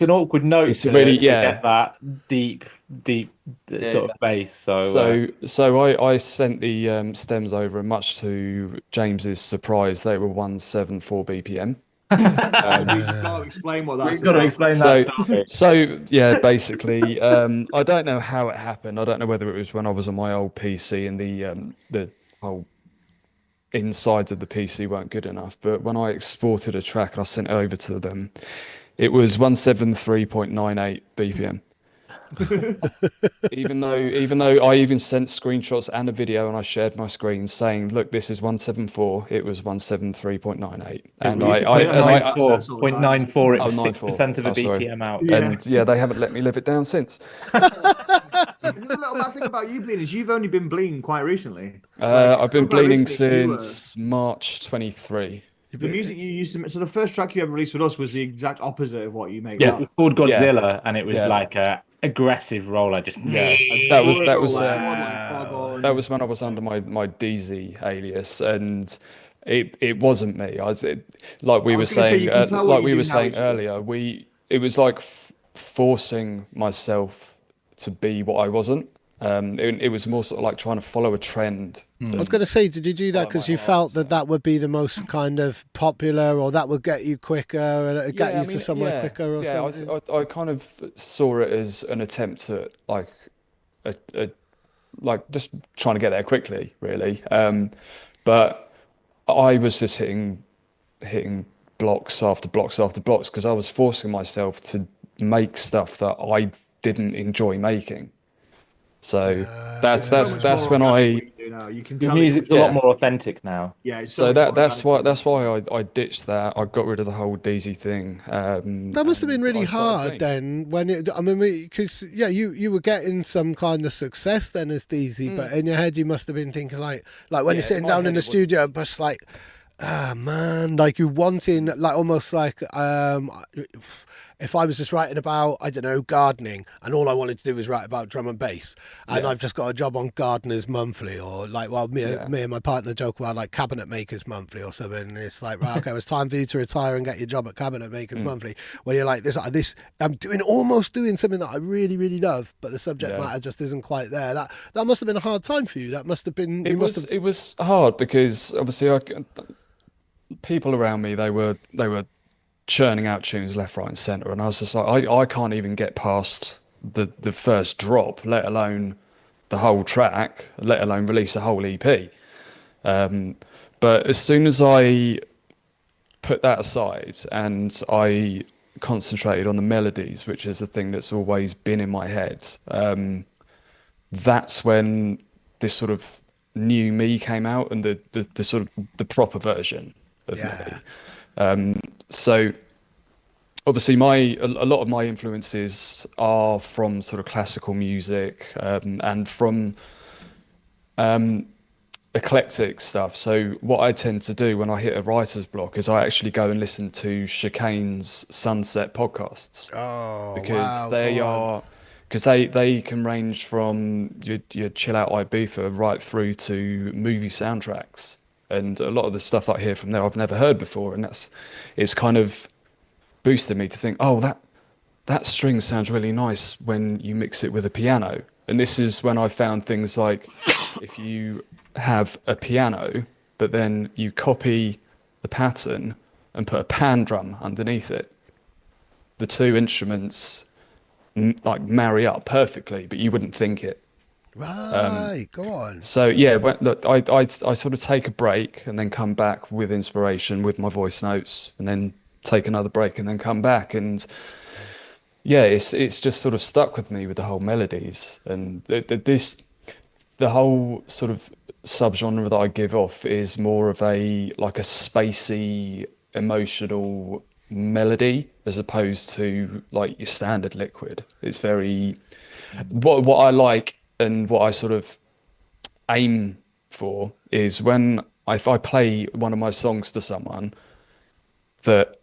an awkward note to really, to get that deep sort of bass. So I sent the stems over, and much to James's surprise, they were 174 BPM. We've got to explain what that's We've got to explain that story. So yeah, basically, I don't know how it happened. I don't know whether it was when I was on my old PC and the whole insides of the PC weren't good enough. But when I exported a track and I sent it over to them, it was 173.98 BPM. even though I even sent screenshots and a video, and I shared my screen saying, look, this is 174, it was 173.98. And I 0.94, it was 94. 6% of a BPM out. Yeah. And yeah, they haven't let me live it down since. The little bad thing about you, Blean, is you've only been Blean quite recently. I've been quite bleeding recently, since March 23. The music you used to, so the first track you ever released with us was the exact opposite of what you make. Yeah. now. It was called Godzilla, and it was Yeah. like a aggressive roller. Just That was Wow. that was when I was under my DZ alias, and it wasn't me. Like we were was gonna say, saying, you can tell what like you we do were now, saying you do. earlier, it was like forcing myself to be what I wasn't. It was more sort of like trying to follow a trend. I was going to say, did you do that because you felt that that would be the most kind of popular, or that would get you quicker and get you to somewhere quicker, or something? I kind of saw it as an attempt at like just trying to get there quickly, really. But I was just hitting blocks after blocks after blocks because I was forcing myself to make stuff that I didn't enjoy making. So that's when your music's a lot more authentic now. Yeah. So that's why I ditched that. I got rid of the whole DZ thing. That must have been really hard then, because you were getting some kind of success then as DZ, but in your head you must have been thinking like when you're sitting down in the studio, just like, ah man, like you wanting like almost like if I was just writing about, I don't know, gardening, and all I wanted to do was write about drum and bass, and I've just got a job on Gardeners Monthly, or like, well, me and my partner joke about like Cabinet Makers Monthly or something, and it's like, right, okay, it's time for you to retire and get your job at Cabinet Makers Monthly, where you're like, this, I'm almost doing something that I really, really love, but the subject matter just isn't quite there. That must have been a hard time for you. That must have been. It was hard because obviously people around me, they were churning out tunes left, right, and centre, and I was just like, I can't even get past the first drop, let alone the whole track, let alone release a whole EP. But as soon as I put that aside and I concentrated on the melodies, which is the thing that's always been in my head, that's when this sort of new me came out, and the sort of the proper version of me. So obviously a lot of my influences are from sort of classical music, and from eclectic stuff. So what I tend to do when I hit a writer's block is I actually go and listen to Chicane's Sunset podcasts. Because they can range from your chill out Ibiza right through to movie soundtracks. And a lot of the stuff I hear from there I've never heard before, and it's kind of boosted me to think, oh, that string sounds really nice when you mix it with a piano. And this is when I found things like if you have a piano, but then you copy the pattern and put a pan drum underneath it, the two instruments like marry up perfectly, but you wouldn't think it. Right, go on. So yeah, I sort of take a break and then come back with inspiration with my voice notes, and then take another break and then come back, and yeah, it's just sort of stuck with me with the whole melodies, and the whole sort of subgenre that I give off is more of a spacey, emotional melody as opposed to like your standard liquid. It's very what I like. And what I sort of aim for is if I play one of my songs to someone, that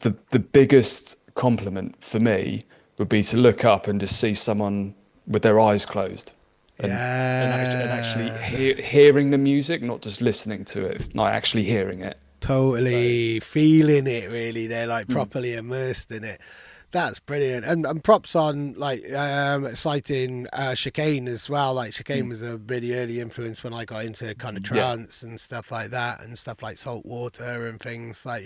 the biggest compliment for me would be to look up and just see someone with their eyes closed, and actually hearing the music, not just listening to it, not actually hearing it. Totally feeling it, really. They're like properly immersed in it. That's brilliant, and props on citing Chicane as well. Like Chicane was a really early influence when I got into kind of trance and stuff like that, and stuff like Saltwater and things like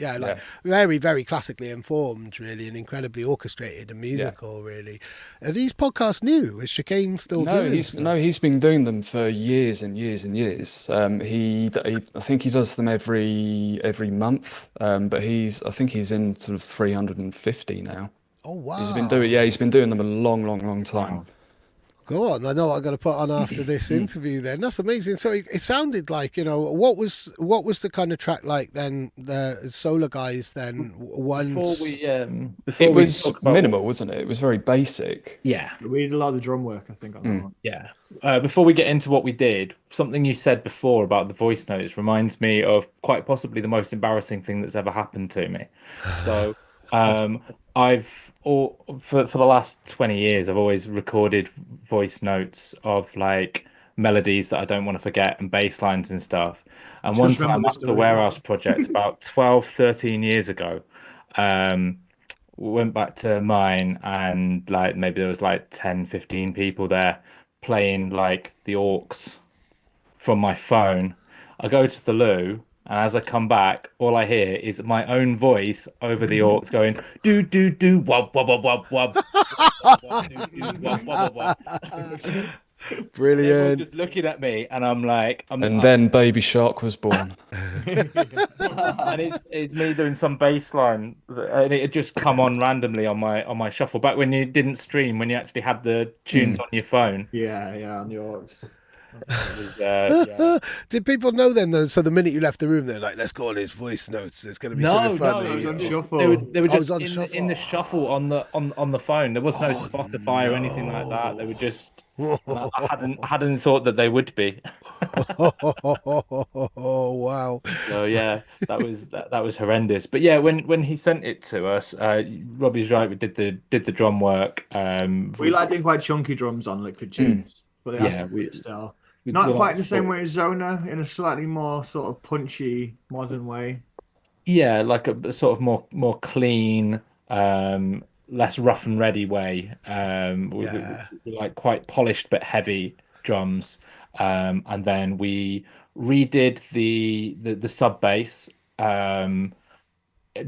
very, very classically informed, really, and incredibly orchestrated and musical. Really, are these podcasts new? Is Chicane still doing? He's been doing them for years and years and years. I think he does them every month, but I think he's in sort of 350 now. Oh wow! He's been doing them a long time. Wow. Go on, I know what I'm going to put on after this interview. Then that's amazing. So it sounded like, what was the kind of track like then? The Sola guys then once it was minimal, wasn't it? It was very basic. Yeah, we did a lot of the drum work, I think. On that one. Yeah. Before we get into what we did, something you said before about the voice notes reminds me of quite possibly the most embarrassing thing that's ever happened to me. So. For the last 20 years, I've always recorded voice notes of like melodies that I don't want to forget and bass lines and stuff. And one time after the Warehouse project, about 12, 13 years ago, went back to mine, and like maybe there was like 10, 15 people there playing like the orcs from my phone. I go to the loo, and as I come back, all I hear is my own voice over the orcs going, do do do wub wub wub wub wub. Wub, wub, wub, wub. Everyone's Brilliant. just looking at me, and I'm like, And then Baby Shark was born. and it's me doing some bass line, and it had just come on randomly on my shuffle. Back when you didn't stream, when you actually had the tunes on your phone. Yeah, on the orcs. Yeah. Did people know then, though? So the minute you left the room, they're like, let's go on his voice notes. There's going to be something funny. They were just on in shuffle. the shuffle on the phone. There was no Spotify or anything like that. They were just. I hadn't thought that they would be. Oh wow! So yeah, that was horrendous. But yeah, when he sent it to us, Robbie's right. We did the drum work. We like doing quite chunky drums on Liquid Tunes, but still. Not quite the same way as Zona, in a slightly more sort of punchy, modern way. Yeah, like a sort of more clean, less rough and ready way. We like quite polished but heavy drums. And then we redid the sub bass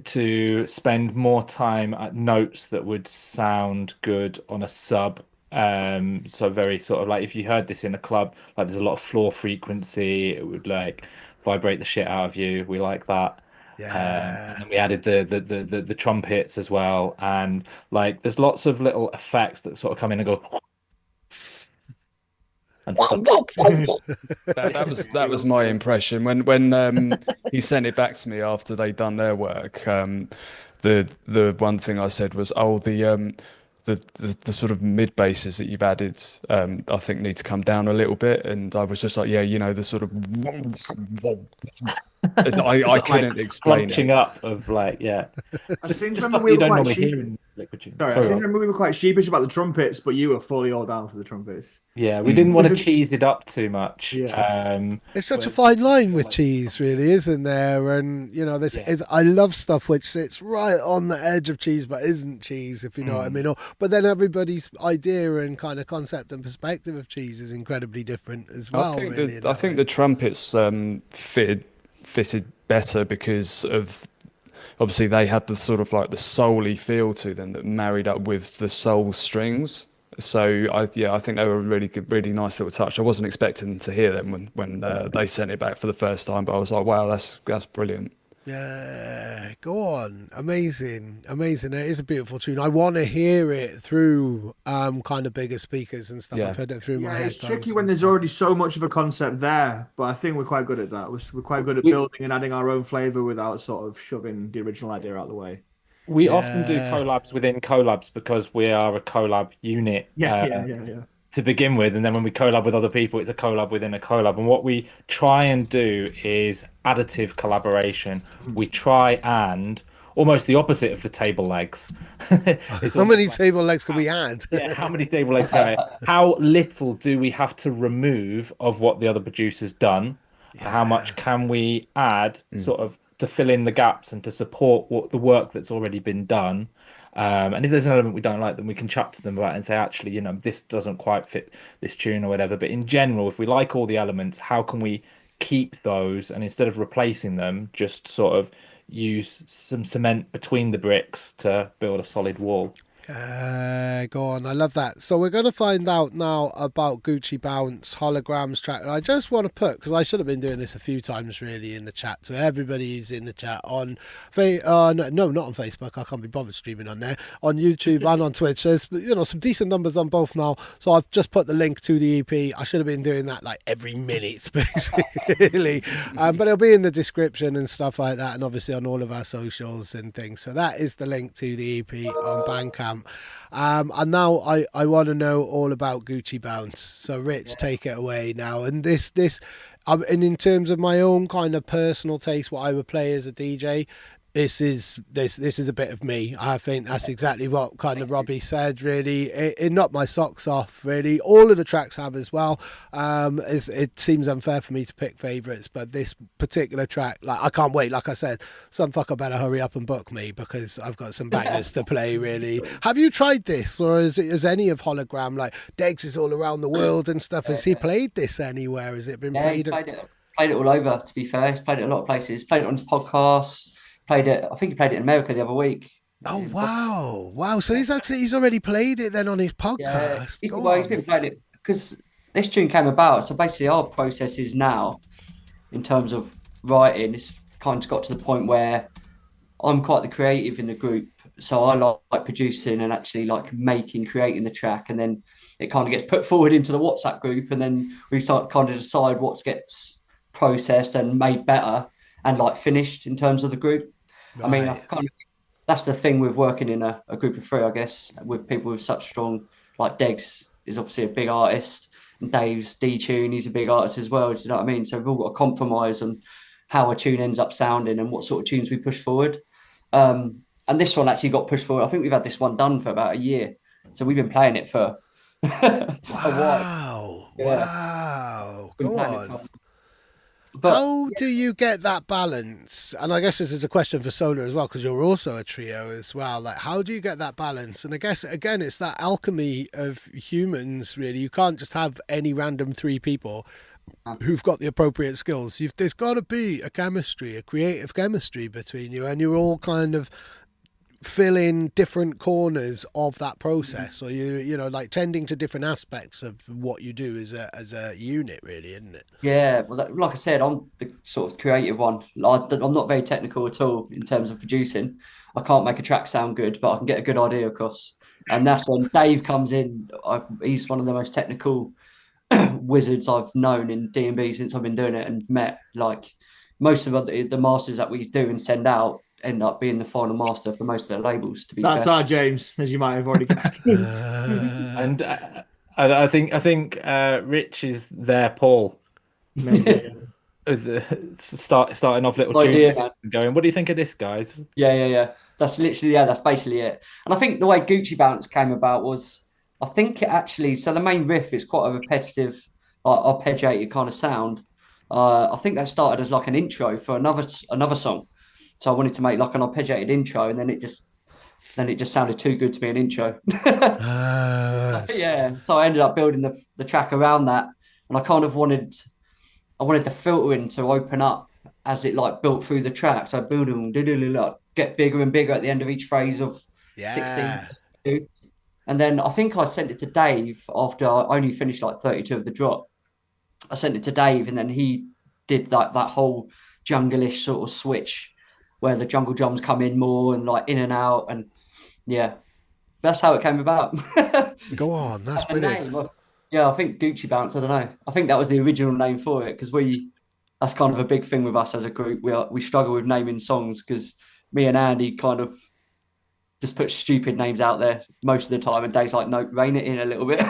to spend more time at notes that would sound good on a sub. So very sort of like if you heard this in a club, like there's a lot of floor frequency, it would like vibrate the shit out of you. We like that. And then we added the trumpets as well, and like there's lots of little effects that sort of come in and go and that was my impression when he sent it back to me after they'd done their work. The one thing I said was, the sort of mid basses that you've added, I think need to come down a little bit. And I was just like, the sort of, I couldn't explain it. Up of like, I just seem to stuff remember you we don't were normally quite hear in Liquid Tunes. I seem to remember we were quite sheepish about the trumpets, but you were fully all down for the trumpets. Yeah, we didn't want to cheese it up too much. It's such a fine line with cheese, really, isn't there? And I love stuff which sits right on the edge of cheese but isn't cheese, if you know what I mean. But then everybody's idea and kind of concept and perspective of cheese is incredibly different as well. I think the trumpets fitted better because of obviously they had the sort of like the soul-y feel to them that married up with the soul strings. So I think they were a really good, really nice little touch. I wasn't expecting to hear them when they sent it back for the first time, but I was like, wow, that's brilliant. Yeah, go on. Amazing. It is a beautiful tune. I want to hear it through kind of bigger speakers and stuff. I've heard it through my headphones. It's tricky when there's already so much of a concept there, but I think we're quite good at that. We're quite good at building and adding our own flavour without sort of shoving the original idea out the way. We often do collabs within collabs because we are a collab unit. To begin with, and then when we collab with other people, it's a collab within a collab. And what we try and do is additive collaboration. We try and almost the opposite of the table legs. How many table legs can we add? How many table legs? How little do we have to remove of what the other producer's done? How much can we add, sort of, to fill in the gaps and to support the work that's already been done? And if there's an element we don't like, then we can chat to them about it and say, actually, this doesn't quite fit this tune or whatever. But in general, if we like all the elements, how can we keep those? And instead of replacing them, just sort of use some cement between the bricks to build a solid wall. Go on. I love that. So we're going to find out now about Gucci Bounce Holograms track. And I just want to put, because I should have been doing this a few times really in the chat, to everybody who's in the chat on no, not on Facebook. I can't be bothered streaming on there. On YouTube and on Twitch. There's some decent numbers on both now. So I've just put the link to the EP. I should have been doing that like every minute, basically. But it'll be in the description and stuff like that, and obviously on all of our socials and things. So that is the link to the EP on Bandcamp. And now I want to know all about Gucci Bounce. So Rich, take it away now. And and in terms of my own kind of personal taste, what I would play as a DJ, this is a bit of me. I think that's exactly what kind of Robbie said. Really, it knocked my socks off. Really, all of the tracks have as well. It seems unfair for me to pick favourites, but this particular track, like, I can't wait. Like I said, some fucker better hurry up and book me because I've got some bangers to play. Really, have you tried this, or is any of Hologram, like Degs is all around the world and stuff? Has he played this anywhere? Has it been played? Played it all over. To be fair, he's played it a lot of places. Played it on his podcast. Played it. I think he played it in America the other week. Oh wow! So he's already played it then on his podcast. Yeah, he's been playing it because this tune came about. So basically, our process is now, in terms of writing, it's kind of got to the point where I'm quite the creative in the group. So I like producing and actually like creating the track, and then it kind of gets put forward into the WhatsApp group, and then we start kind of decide what gets processed and made better and like finished in terms of the group. Right. I mean, that's the thing with working in a group of three, I guess, with people with such strong, like Degs is obviously a big artist, and Dave's D-Tune, he's a big artist as well. Do you know what I mean? So we've all got to compromise on how a tune ends up sounding and what sort of tunes we push forward. And this one actually got pushed forward. I think we've had this one done for about a year. So we've been playing it for a while. Wow. Go on. But how do you get that balance? And I guess this is a question for Sola as well, because you're also a trio as well. Like, how do you get that balance? And I guess, again, it's that alchemy of humans, really. You can't just have any random three people who've got the appropriate skills. There's got to be a creative chemistry between you, and you're all kind of fill in different corners of that process, or you know, like tending to different aspects of what you do as a unit, really, isn't it? Yeah, well, like I said, I'm the sort of creative one. I'm not very technical at all in terms of producing. I can't make a track sound good, but I can get a good idea across, and that's when Dave comes in. He's one of the most technical wizards I've known in D&B since I've been doing it and met. Like, most of the masters that we do and send out end up being the final master for most of their labels. That's fair. Our James, as you might have already guessed. And I think Rich is their Paul. Starting off little tune, going, what do you think of this, guys? Yeah. That's literally, that's basically it. And I think the way Gucci Bounce came about was, I think it actually, so the main riff is quite a repetitive, arpeggiated kind of sound. I think that started as like an intro for another song. So I wanted to make like an arpeggiated intro, and then it just sounded too good to be an intro. Yeah. So I ended up building the track around that, and I kind of wanted the filtering to open up as it like built through the track. So building, get bigger and bigger at the end of each phrase of 16. And then I think I sent it to Dave after I only finished like 32 of the drop. I sent it to Dave, and then he did that whole jungle-ish sort of switch where the jungle drums come in more and like in and out, and that's how it came about. Go on, that's brilliant. I think Gucci Bounce, I don't know. I think that was the original name for it, because that's kind of a big thing with us as a group. We struggle with naming songs because me and Andy kind of just put stupid names out there most of the time, and Dave's like, no, rein it in a little bit.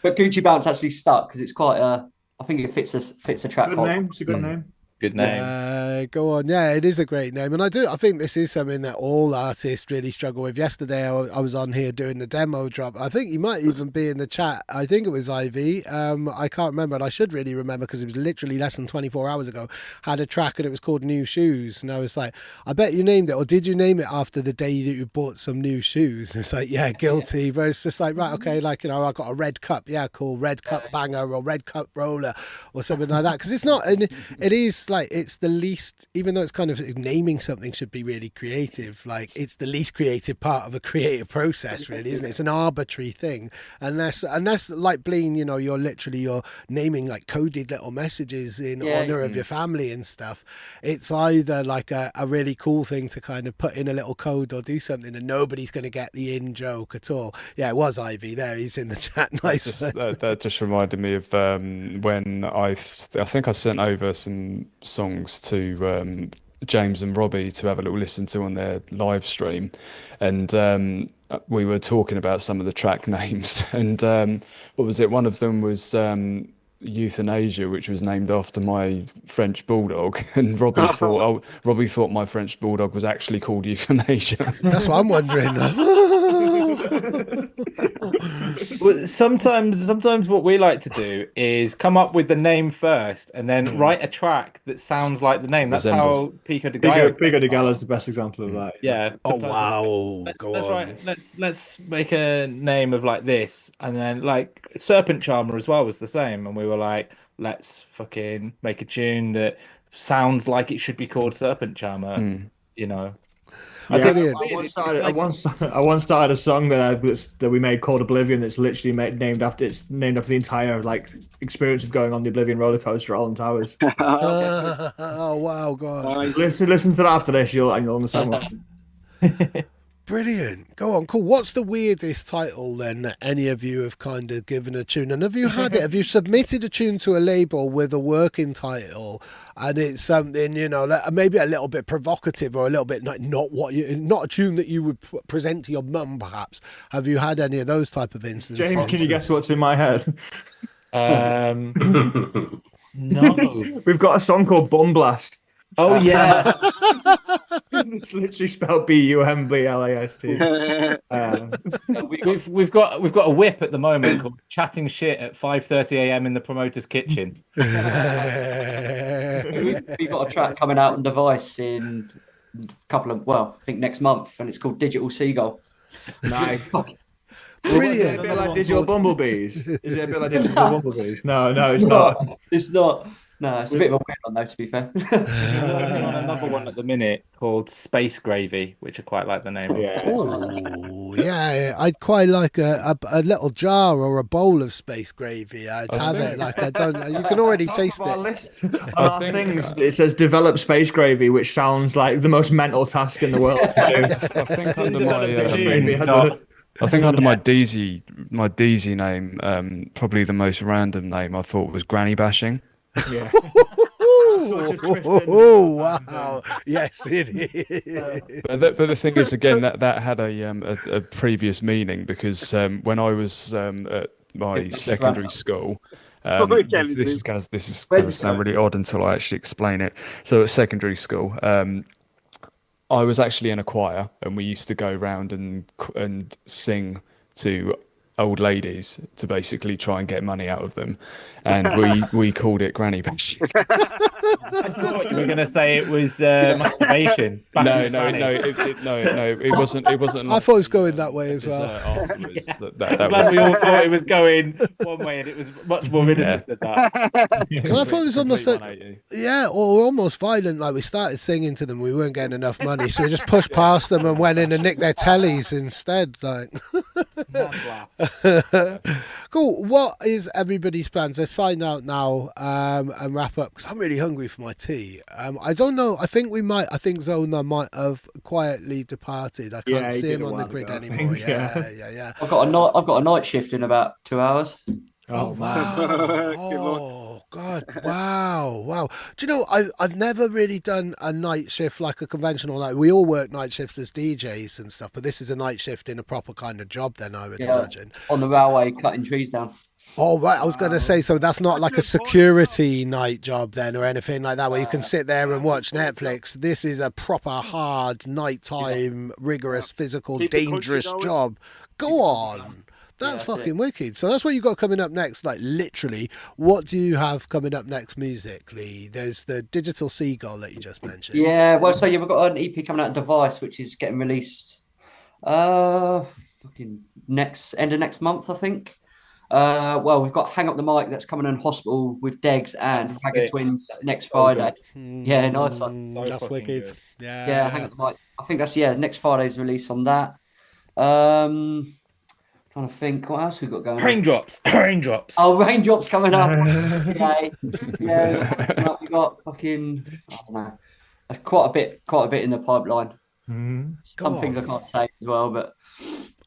But Gucci Bounce actually stuck because it's quite I think it fits the track. Good name. It's a good name. Good name. Go on. Yeah, it is a great name. And I think this is something that all artists really struggle with. Yesterday, I was on here doing the demo drop. I think you might even be in the chat. I think it was Ivy. I can't remember, and I should really remember because it was literally less than 24 hours ago. Had a track and it was called New Shoes. And I was like, I bet you named it, or did you name it after the day that you bought some new shoes? And it's like, yeah, guilty. But it's just like, right, okay, like, you know, I got a red cup. Yeah, cool. Red cup banger or red cup roller or something like that. Because it's not, and it is like, it's the least, even though it's kind of naming something should be really creative, like it's the least creative part of a creative process, really, isn't it? It's an arbitrary thing, unless like Blean, you know, you're naming like coded little messages in honor of your family and stuff. It's either like a really cool thing to kind of put in a little code or do something, and nobody's going to get the in joke at all. Yeah, it was Ivy there. He's in the chat. Nice. That just reminded me of when I think I sent over some songs to James and Robbie to have a little listen to on their live stream, and we were talking about some of the track names, and what was it? One of them was Euthanasia, which was named after my French bulldog, and Robbie thought my French bulldog was actually called Euthanasia. That's what I'm wondering. Well, sometimes what we like to do is come up with the name first and then write a track that sounds like the name. That's how Pico de Gallo. Pico de Gallo is the best example of that. Yeah. Oh wow! Let's make a name of like this, and then like Serpent Charmer as well was the same, and we were like, let's fucking make a tune that sounds like it should be called Serpent Charmer. You know. I once started a song that we made called Oblivion. That's literally named after the entire like experience of going on the Oblivion roller coaster at Alton Towers. Oh wow, God! Listen to that after this, you'll understand what. Brilliant. Go on, cool. What's the weirdest title then that any of you have kind of given a tune? And have you had it? Have you submitted a tune to a label with a working title, and it's something, you know, maybe a little bit provocative or a little bit not a tune that you would present to your mum, perhaps? Have you had any of those type of instances? James, can you guess what's in my head? No. We've got a song called Bum Blast. Oh yeah. It's literally spelled BUMBLAST. We've got a whip at the moment called Chatting Shit at 5:30 a.m. in the promoter's kitchen. We've got a track coming out on Device in I think next month, and it's called Digital Seagull. Nice. Brilliant. Is it a bit like Digital Bumblebees? Is it a bit like Digital Bumblebees? No, it's not. It's not. No, it's a bit of a weird one though, to be fair. We're on another one at the minute called Space Gravy, which I quite like the name of. Yeah. Oh, yeah. I'd quite like a little jar or a bowl of space gravy. I'd have it like I don't. You can already taste it. On our things, it says develop space gravy, which sounds like the most mental task in the world to do. I think under my DZ name, probably the most random name I thought was Granny Bashing. Yeah. Oh wow! Yes, it is. But the thing is, again, that had a previous meaning, because when I was at my secondary school, this is going to sound really odd until I actually explain it. So at secondary school, I was actually in a choir, and we used to go around and sing to old ladies to basically try and get money out of them, and we called it granny bashing. I thought you were going to say it was masturbation. No, it wasn't. It wasn't. I thought it was going that way as well. Afterwards, I'm glad we all thought it was going one way, and it was much more innocent than that. Well, I thought it was almost or almost violent. Like we started singing to them, we weren't getting enough money, so we just pushed past them and went in and nicked their tellies instead. Like. Cool. What is everybody's plans? Let's sign out now and wrap up, because I'm really hungry for my tea. I don't know. I think Zona might have quietly departed. I can't see him on the grid anymore. Yeah. I've got a night shift in about 2 hours. Oh wow! Oh God! Wow! Do you know I've never really done a night shift like a conventional night. We all work night shifts as DJs and stuff, but this is a night shift in a proper kind of job. Then I would imagine on the railway, cutting trees down. Oh right, I was going to say, so that's not like a security night job then, or anything like that, where you can sit there and watch Netflix. This is a proper hard nighttime, rigorous, physical, dangerous job. Go on. That's fucking wicked. So that's what you got coming up next. Like literally, what do you have coming up next musically? There's the Digital Seagull that you just mentioned. Yeah, well, so we've got an EP coming out of Device, which is getting released end of next month, I think. We've got Hang Up the Mic that's coming in Hospital with Degs and Ragged Twins next Friday. Yeah, nice one. That's wicked. Good. Yeah, Hang Up the Mic. I think that's next Friday's release on that. Trying to think, what else we got going? Raindrops. Oh, Raindrops coming up. Yeah. We got fucking, I don't know, quite a bit in the pipeline. Some things I can't say as well, but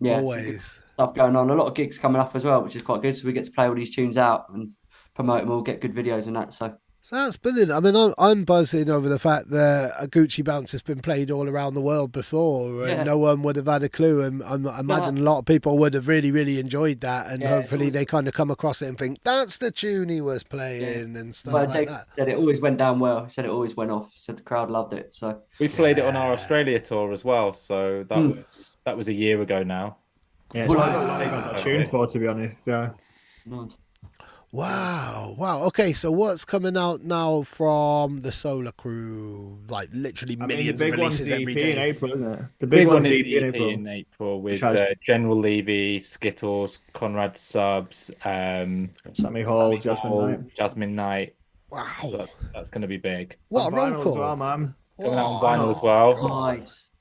yeah, always stuff going on. A lot of gigs coming up as well, which is quite good. So we get to play all these tunes out and promote them all, get good videos and that. So So that's brilliant. I mean, I'm buzzing over the fact that a Gucci Bounce has been played all around the world before, and Yeah. no one would have had a clue. And I imagine a lot of people would have really, really enjoyed that. And Yeah, hopefully it's they kind of come across it and think that's the tune he was playing and stuff But like Jake that. said it always went down well. He said it always went off. He said the crowd loved it. So We played it on our Australia tour as well, so that was a year ago now. Yeah, it's what I got that tune for, to be honest. Yeah. nice. Wow. Okay, so what's coming out now from the Sola crew? Like literally millions of releases every EP in day. April, isn't it? The Big big one one's is EP the in EP April. in April with Which has- General Levy, Skittles, Conrad Subs, Sammy Hall, Jasmine Knight. Wow. So that's going to be big. What a On roll vinyl as call. well, man. Coming out on vinyl as well. Nice.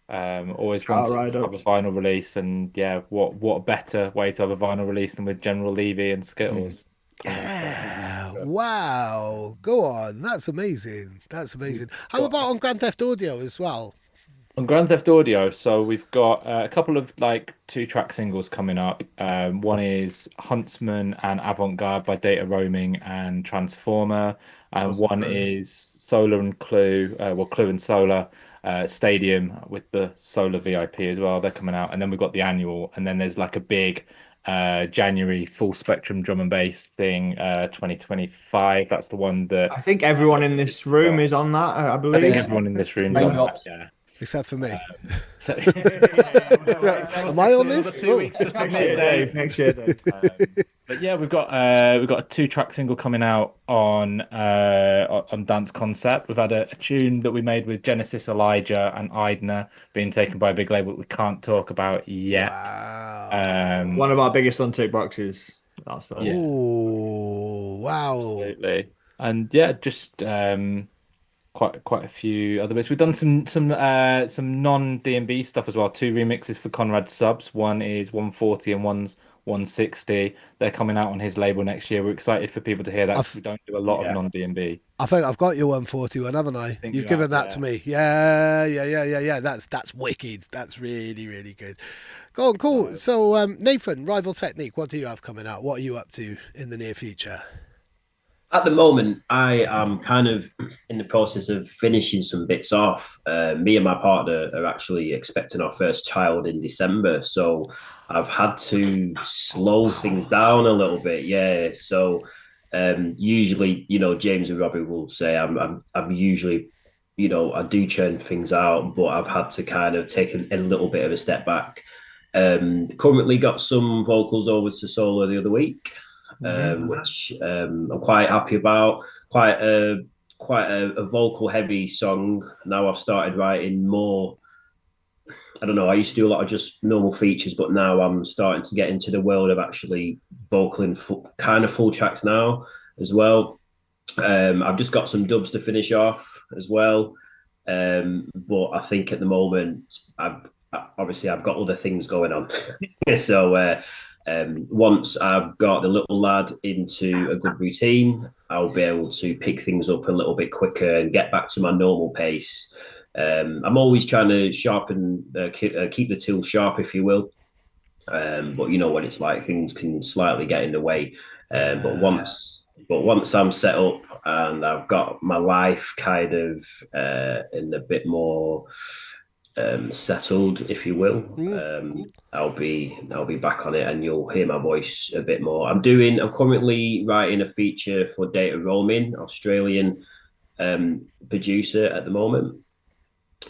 Always wanted to Rider. have a vinyl release, and yeah, what a better way to have a vinyl release than with General Levy and Skittles. Yeah. Wow. Go on. That's amazing. How about on Grand Theft Audio as well? On Grand Theft Audio, so we've got a couple of like 2-track singles coming up. One is Huntsman and Avant Garde by Data Roaming and Transformer, and one is Sola and Clue, Clue and Sola, Stadium with the Sola VIP as well. They're coming out, and then we've got the annual, and then there's like a big January full spectrum drum and bass thing, 2025. That's the one that I think everyone in this room is on that, I I believe. think everyone in this room is on that. Yeah. Except for me. So, Am I on this? Another 2 weeks to submit, Dave. Next year, Dave. But yeah, we've got a 2-track single coming out on Dance Concept. We've had a tune that we made with Genesis, Elijah, and Idna being taken by a big label that we can't talk about yet. Wow. One of our biggest unticked boxes. That's all. Yeah. Ooh, wow. Absolutely. And yeah, just quite a few other bits. We've done some non D&B stuff as well. 2 remixes for Conrad Subs. One is 140 and one's 160. They're coming out on his label next year. We're excited for people to hear that. We don't do a lot of non D&B. I think I've got your 141, haven't I? think You've you given have, that to me. Yeah. That's wicked. That's really, really good. Go on, cool. So Nathan, RivalTechnique, what do you have coming out? What are you up to in the near future? At the moment, I am kind of in the process of finishing some bits off. Me and my partner are actually expecting our first child in December, so I've had to slow things down a little bit. Yeah, so usually, James and Robbie will say I'm usually, I do churn things out, but I've had to kind of take a little bit of a step back. Currently got some vocals over to Sola the other week. Which I'm quite happy about. Quite a vocal heavy song. Now I've started writing more. I don't know. I used to do a lot of just normal features, but now I'm starting to get into the world of actually vocaling full tracks now as well. I've just got some dubs to finish off as well. But I think at the moment, I've got other things going on. So. Once I've got the little lad into a good routine, I'll be able to pick things up a little bit quicker and get back to my normal pace. I'm always trying to sharpen, keep the tool sharp, if you will. But you know what it's like; things can slightly get in the way. But once I'm set up and I've got my life kind of in a bit more settled, if you will, I'll be back on it, and you'll hear my voice a bit more. I'm currently writing a feature for Data Roaming, Australian producer at the moment.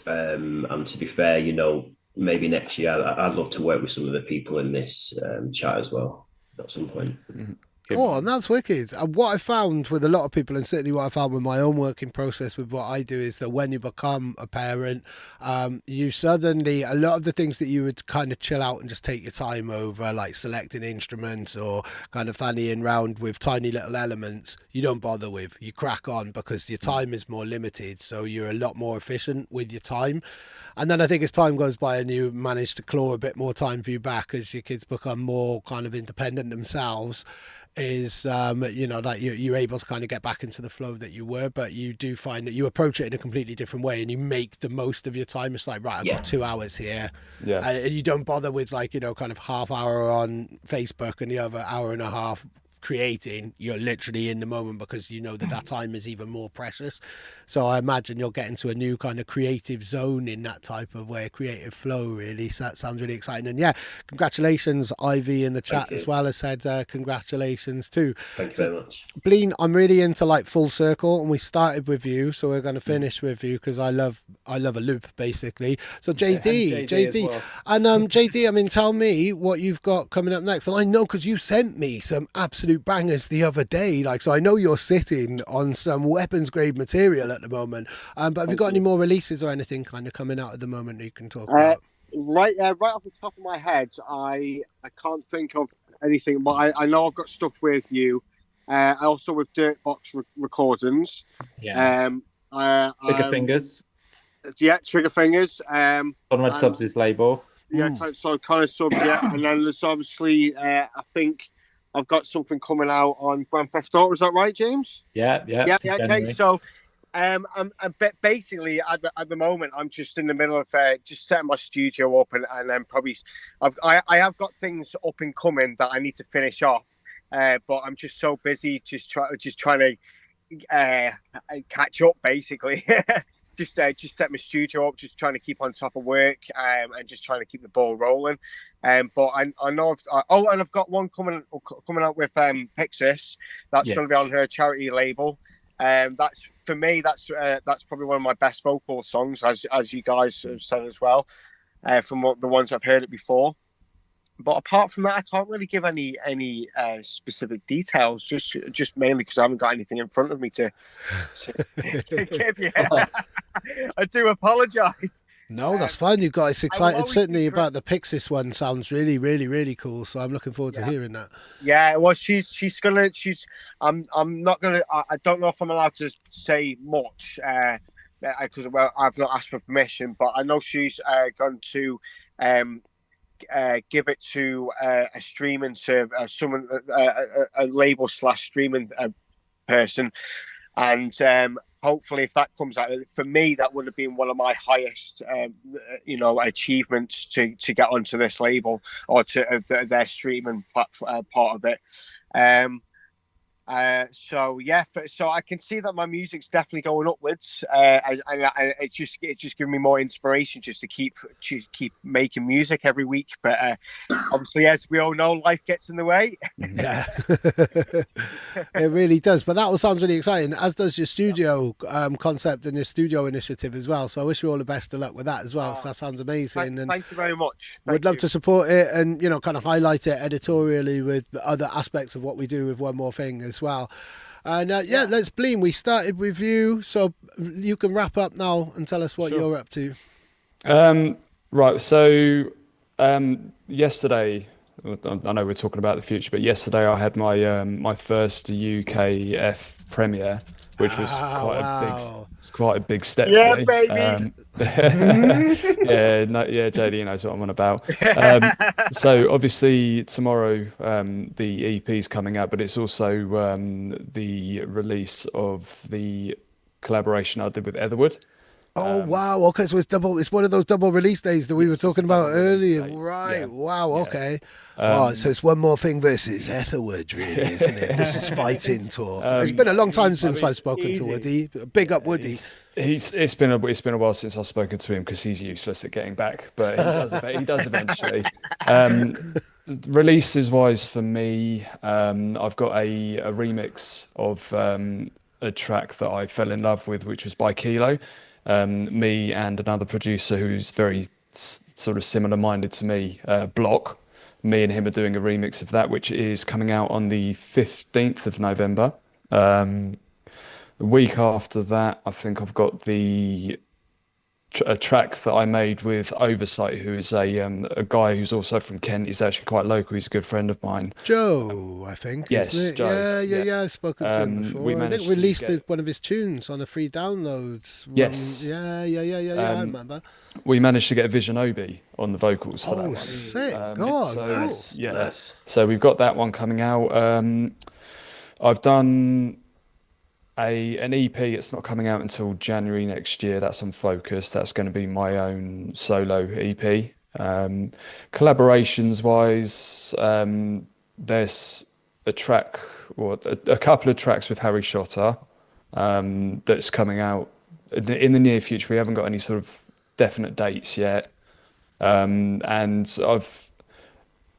And to be fair, maybe next year I'd love to work with some of the people in this chat as well at some point. Oh, and that's wicked. And what I found with a lot of people, and certainly what I found with my own working process with what I do, is that when you become a parent, you suddenly, a lot of the things that you would kind of chill out and just take your time over, like selecting instruments or kind of fannying around with tiny little elements, you don't bother with. You crack on because your time is more limited, so you're a lot more efficient with your time. And then I think as time goes by and you manage to claw a bit more time for you back as your kids become more kind of independent themselves, is like you're able to kind of get back into the flow that you were, but you do find that you approach it in a completely different way and you make the most of your time. It's like, right, I've got 2 hours here, and you don't bother with kind of half hour on Facebook and the other hour and a half creating, you're literally in the moment because you know that that time is even more precious. So I imagine you'll get into a new kind of creative zone in that type of way, creative flow, really. So that sounds really exciting. And yeah, congratulations, Ivy in the chat as well has said congratulations too. Thank you very much. Blean, I'm really into like full circle, and we started with you, so we're going to finish with you because I love a loop basically. So JD, JD as well. and JD, I mean, tell me what you've got coming up next. And I know because you sent me some absolute bangers the other day, like, so I know you're sitting on some weapons grade material at the moment. But have you got any more releases or anything kind of coming out at the moment that you can talk about? Right off the top of my head, I can't think of anything, but I know I've got stuff with you. Also with Dirtbox Recordings. Yeah. Trigger Fingers. Yeah, Trigger Fingers. Conrad Subs' his label. Yeah, so kind of subs, yeah. And then there's obviously, I think I've got something coming out on Grand Theft Auto. Is that right, James? Yeah. Okay, so I'm basically at the moment I'm just in the middle of just setting my studio up, and then probably I have got things up and coming that I need to finish off, but I'm just so busy just trying to catch up basically. Just set my studio up, just trying to keep on top of work, and just trying to keep the ball rolling. But I know and I've got one coming out with Pixis. That's going to be on her charity label. That's for me. That's probably one of my best vocal songs, as you guys have said as well, from the ones I've heard it before. But apart from that, I can't really give any specific details. Just mainly because I haven't got anything in front of me to give you. I do apologise. No, that's fine. You guys excited certainly about the Pixis one. Sounds really, really, really cool. So I'm looking forward to hearing that. Yeah, well, I'm not gonna. I don't know if I'm allowed to say much because I've not asked for permission. But I know she's going to give it to a streaming service, a label / streaming person, and hopefully if that comes out, for me that would have been one of my highest achievements to get onto this label or to their streaming part of it. So I can see that my music's definitely going upwards, and it's just giving me more inspiration just to keep making music every week. But obviously, as we all know, life gets in the way. Yeah, it really does. But that all sounds really exciting, as does your studio concept and your studio initiative as well. So I wish you all the best of luck with that as well. So that sounds amazing. Thank you very much. We'd love to support it and kind of highlight it editorially with other aspects of what we do with One More Thing as well. And let's Blean. We started with you, so you can wrap up now and tell us what you're up to. Right. So yesterday, I know we're talking about the future, but yesterday I had my my first UKF premiere, which was quite a big step for me. Baby. JD knows what I'm on about. So obviously tomorrow the EP is coming out, but it's also the release of the collaboration I did with Etherwood. Oh wow! Okay, so it's double. It's one of those double release days that we were talking about earlier, right? Yeah. Wow. Okay. So it's One More Thing versus Etherwood, really, isn't it? This is fighting talk. It's been a long time since I've spoken to Woody. Big up, Woody. It's been a while since I've spoken to him because he's useless at getting back, but he does eventually. Releases wise for me, I've got a remix of a track that I fell in love with, which was by Kilo. Me and another producer who's very sort of similar minded to me, Block. Me and him are doing a remix of that, which is coming out on the 15th of November. The week after that, I think I've got a track that I made with Oversight, who is a guy who's also from Kent. He's actually quite local. He's a good friend of mine. Joe, I think. Yes, isn't it? Joe. Yeah. I've spoken to him before. I think released one of his tunes on a free downloads. Yes. Yeah. I remember. We managed to get a Vision Obi on the vocals for that one. Oh, sick! God, cool. Yeah. Nice. So we've got that one coming out. I've done an EP. It's not coming out until January next year. That's on Focus. That's going to be my own solo EP. Collaborations wise, there's a track or a couple of tracks with Harry Shotter that's coming out in the near future. We haven't got any sort of definite dates yet, and I've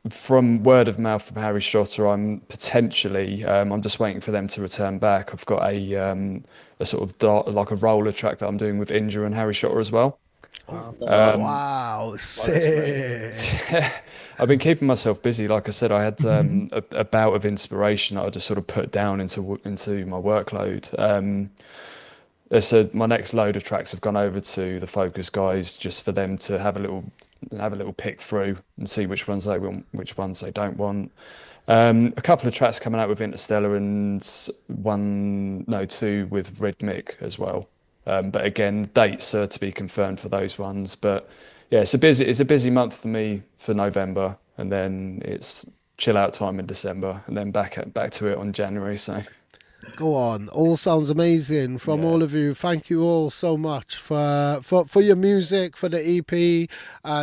from word of mouth from Harry Shotter, I'm potentially I'm just waiting for them to return back. I've got a sort of like a roller track that I'm doing with Inja and Harry Shotter as well. Wow, sick. I've been keeping myself busy. Like I said, I had a bout of inspiration that I just sort of put down into my workload. So my next load of tracks have gone over to the Focus guys just for them to have a little pick through and see which ones they want, which ones they don't want. A couple of tracks coming out with Interstellar and two with Rhythmic as well. But again, dates are to be confirmed for those ones. But yeah, it's a busy month for me for November, and then it's chill out time in December, and then back to it on January. So. Go on. All sounds amazing from all of you. Thank you all so much for your music, for the EP.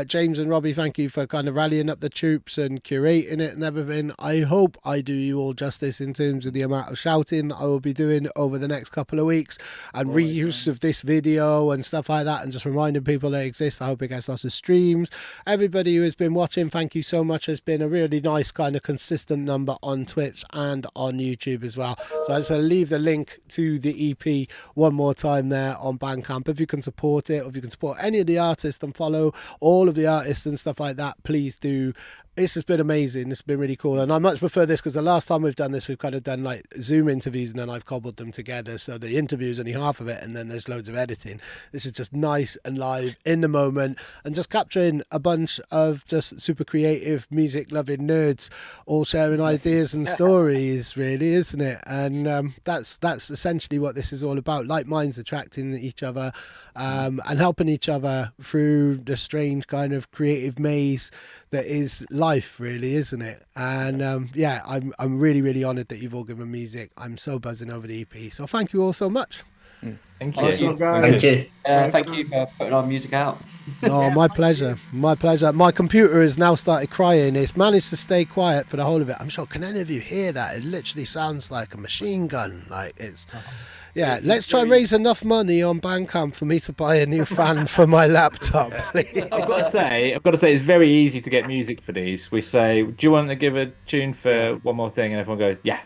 James and Robbie, thank you for kind of rallying up the troops and curating it and everything. I hope I do you all justice in terms of the amount of shouting that I will be doing over the next couple of weeks, and reuse of this video and stuff like that, and just reminding people that it exists. I hope it gets lots of streams. Everybody who has been watching, thank you so much. It's been a really nice kind of consistent number on Twitch and on YouTube as well. So I just leave the link to the EP one more time there on Bandcamp. If you can support it, or if you can support any of the artists and follow all of the artists and stuff like that, please do. This has been amazing. It's been really cool, and I much prefer this because the last time we've done this, we've kind of done like Zoom interviews and then I've cobbled them together, so the interview is only half of it and then there's loads of editing. This is just nice and live in the moment and just capturing a bunch of just super creative music loving nerds all sharing ideas and stories, really, isn't it? And that's essentially what this is all about. Like minds attracting each other and helping each other through the strange kind of creative maze that is life, really, isn't it? And I'm really, really honoured that you've all given music. I'm so buzzing over the EP. So thank you all so much. Thank you. Thank you. Thank you for putting our music out. Oh, my pleasure. My pleasure. My computer has now started crying. It's managed to stay quiet for the whole of it. I'm sure, can any of you hear that? It literally sounds like a machine gun. Like it's... Yeah, let's try and raise enough money on Bandcamp for me to buy a new fan for my laptop, please. I've got to say, it's very easy to get music for these. We say, do you want to give a tune for one more thing? And everyone goes, yeah.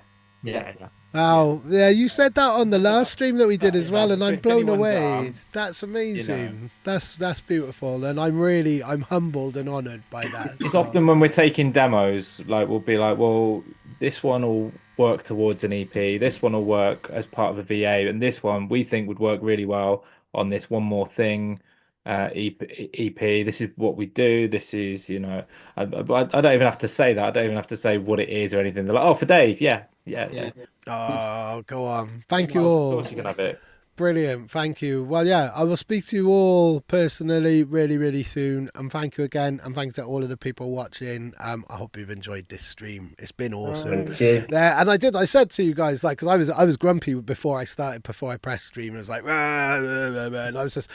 Oh, yeah, you said that on the last stream that we did as well, and I'm blown away. Arm, that's amazing. That's beautiful, and I'm humbled and honoured by that. It's often when we're taking demos, like we'll be like, well, this one will work towards an EP, this one will work as part of a VA, and this one we think would work really well on this one more thing EP. This is what we do. This is, I don't even have to say that. I don't even have to say what it is or anything. They're like, oh, for Dave, yeah. Oh, go on. Thank you all. Of course you can have it. Brilliant. Thank you. Well, yeah, I will speak to you all personally really, really soon. And thank you again. And thanks to all of the people watching. I hope you've enjoyed this stream. It's been awesome. Thank you. And I said to you guys, like, because I was grumpy before I pressed stream. I was like, and I was just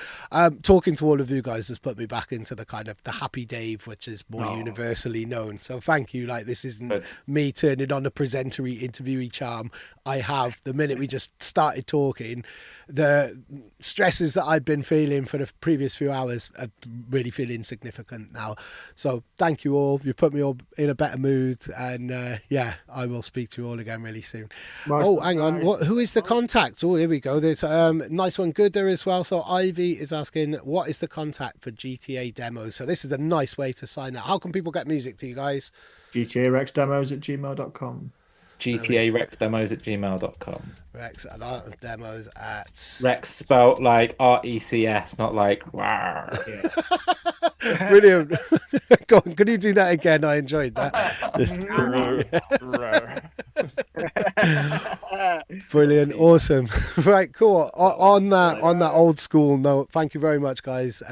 talking to all of you guys has put me back into the kind of the happy Dave, which is more universally known. So thank you. Like, this isn't me turning on a presentery, interviewee charm. I have, the minute we just started talking, the stresses that I've been feeling for the previous few hours are really feeling insignificant now. So thank you all. You put me all in a better mood, and I will speak to you all again really soon. Hang on. Who is the contact? Oh, here we go. There's nice one, good there as well. So Ivy is asking, what is the contact for GTA demos? So this is a nice way to sign up. How can people get music to you guys? GTARexDemos@gmail.com. GTARexDemos@gmail.com. Rex and art demos at Rex spelled like RECS, not like wow. Brilliant. Go on, can you do that again? I enjoyed that. Brilliant, awesome. Right, cool. On that old school note, thank you very much, guys. And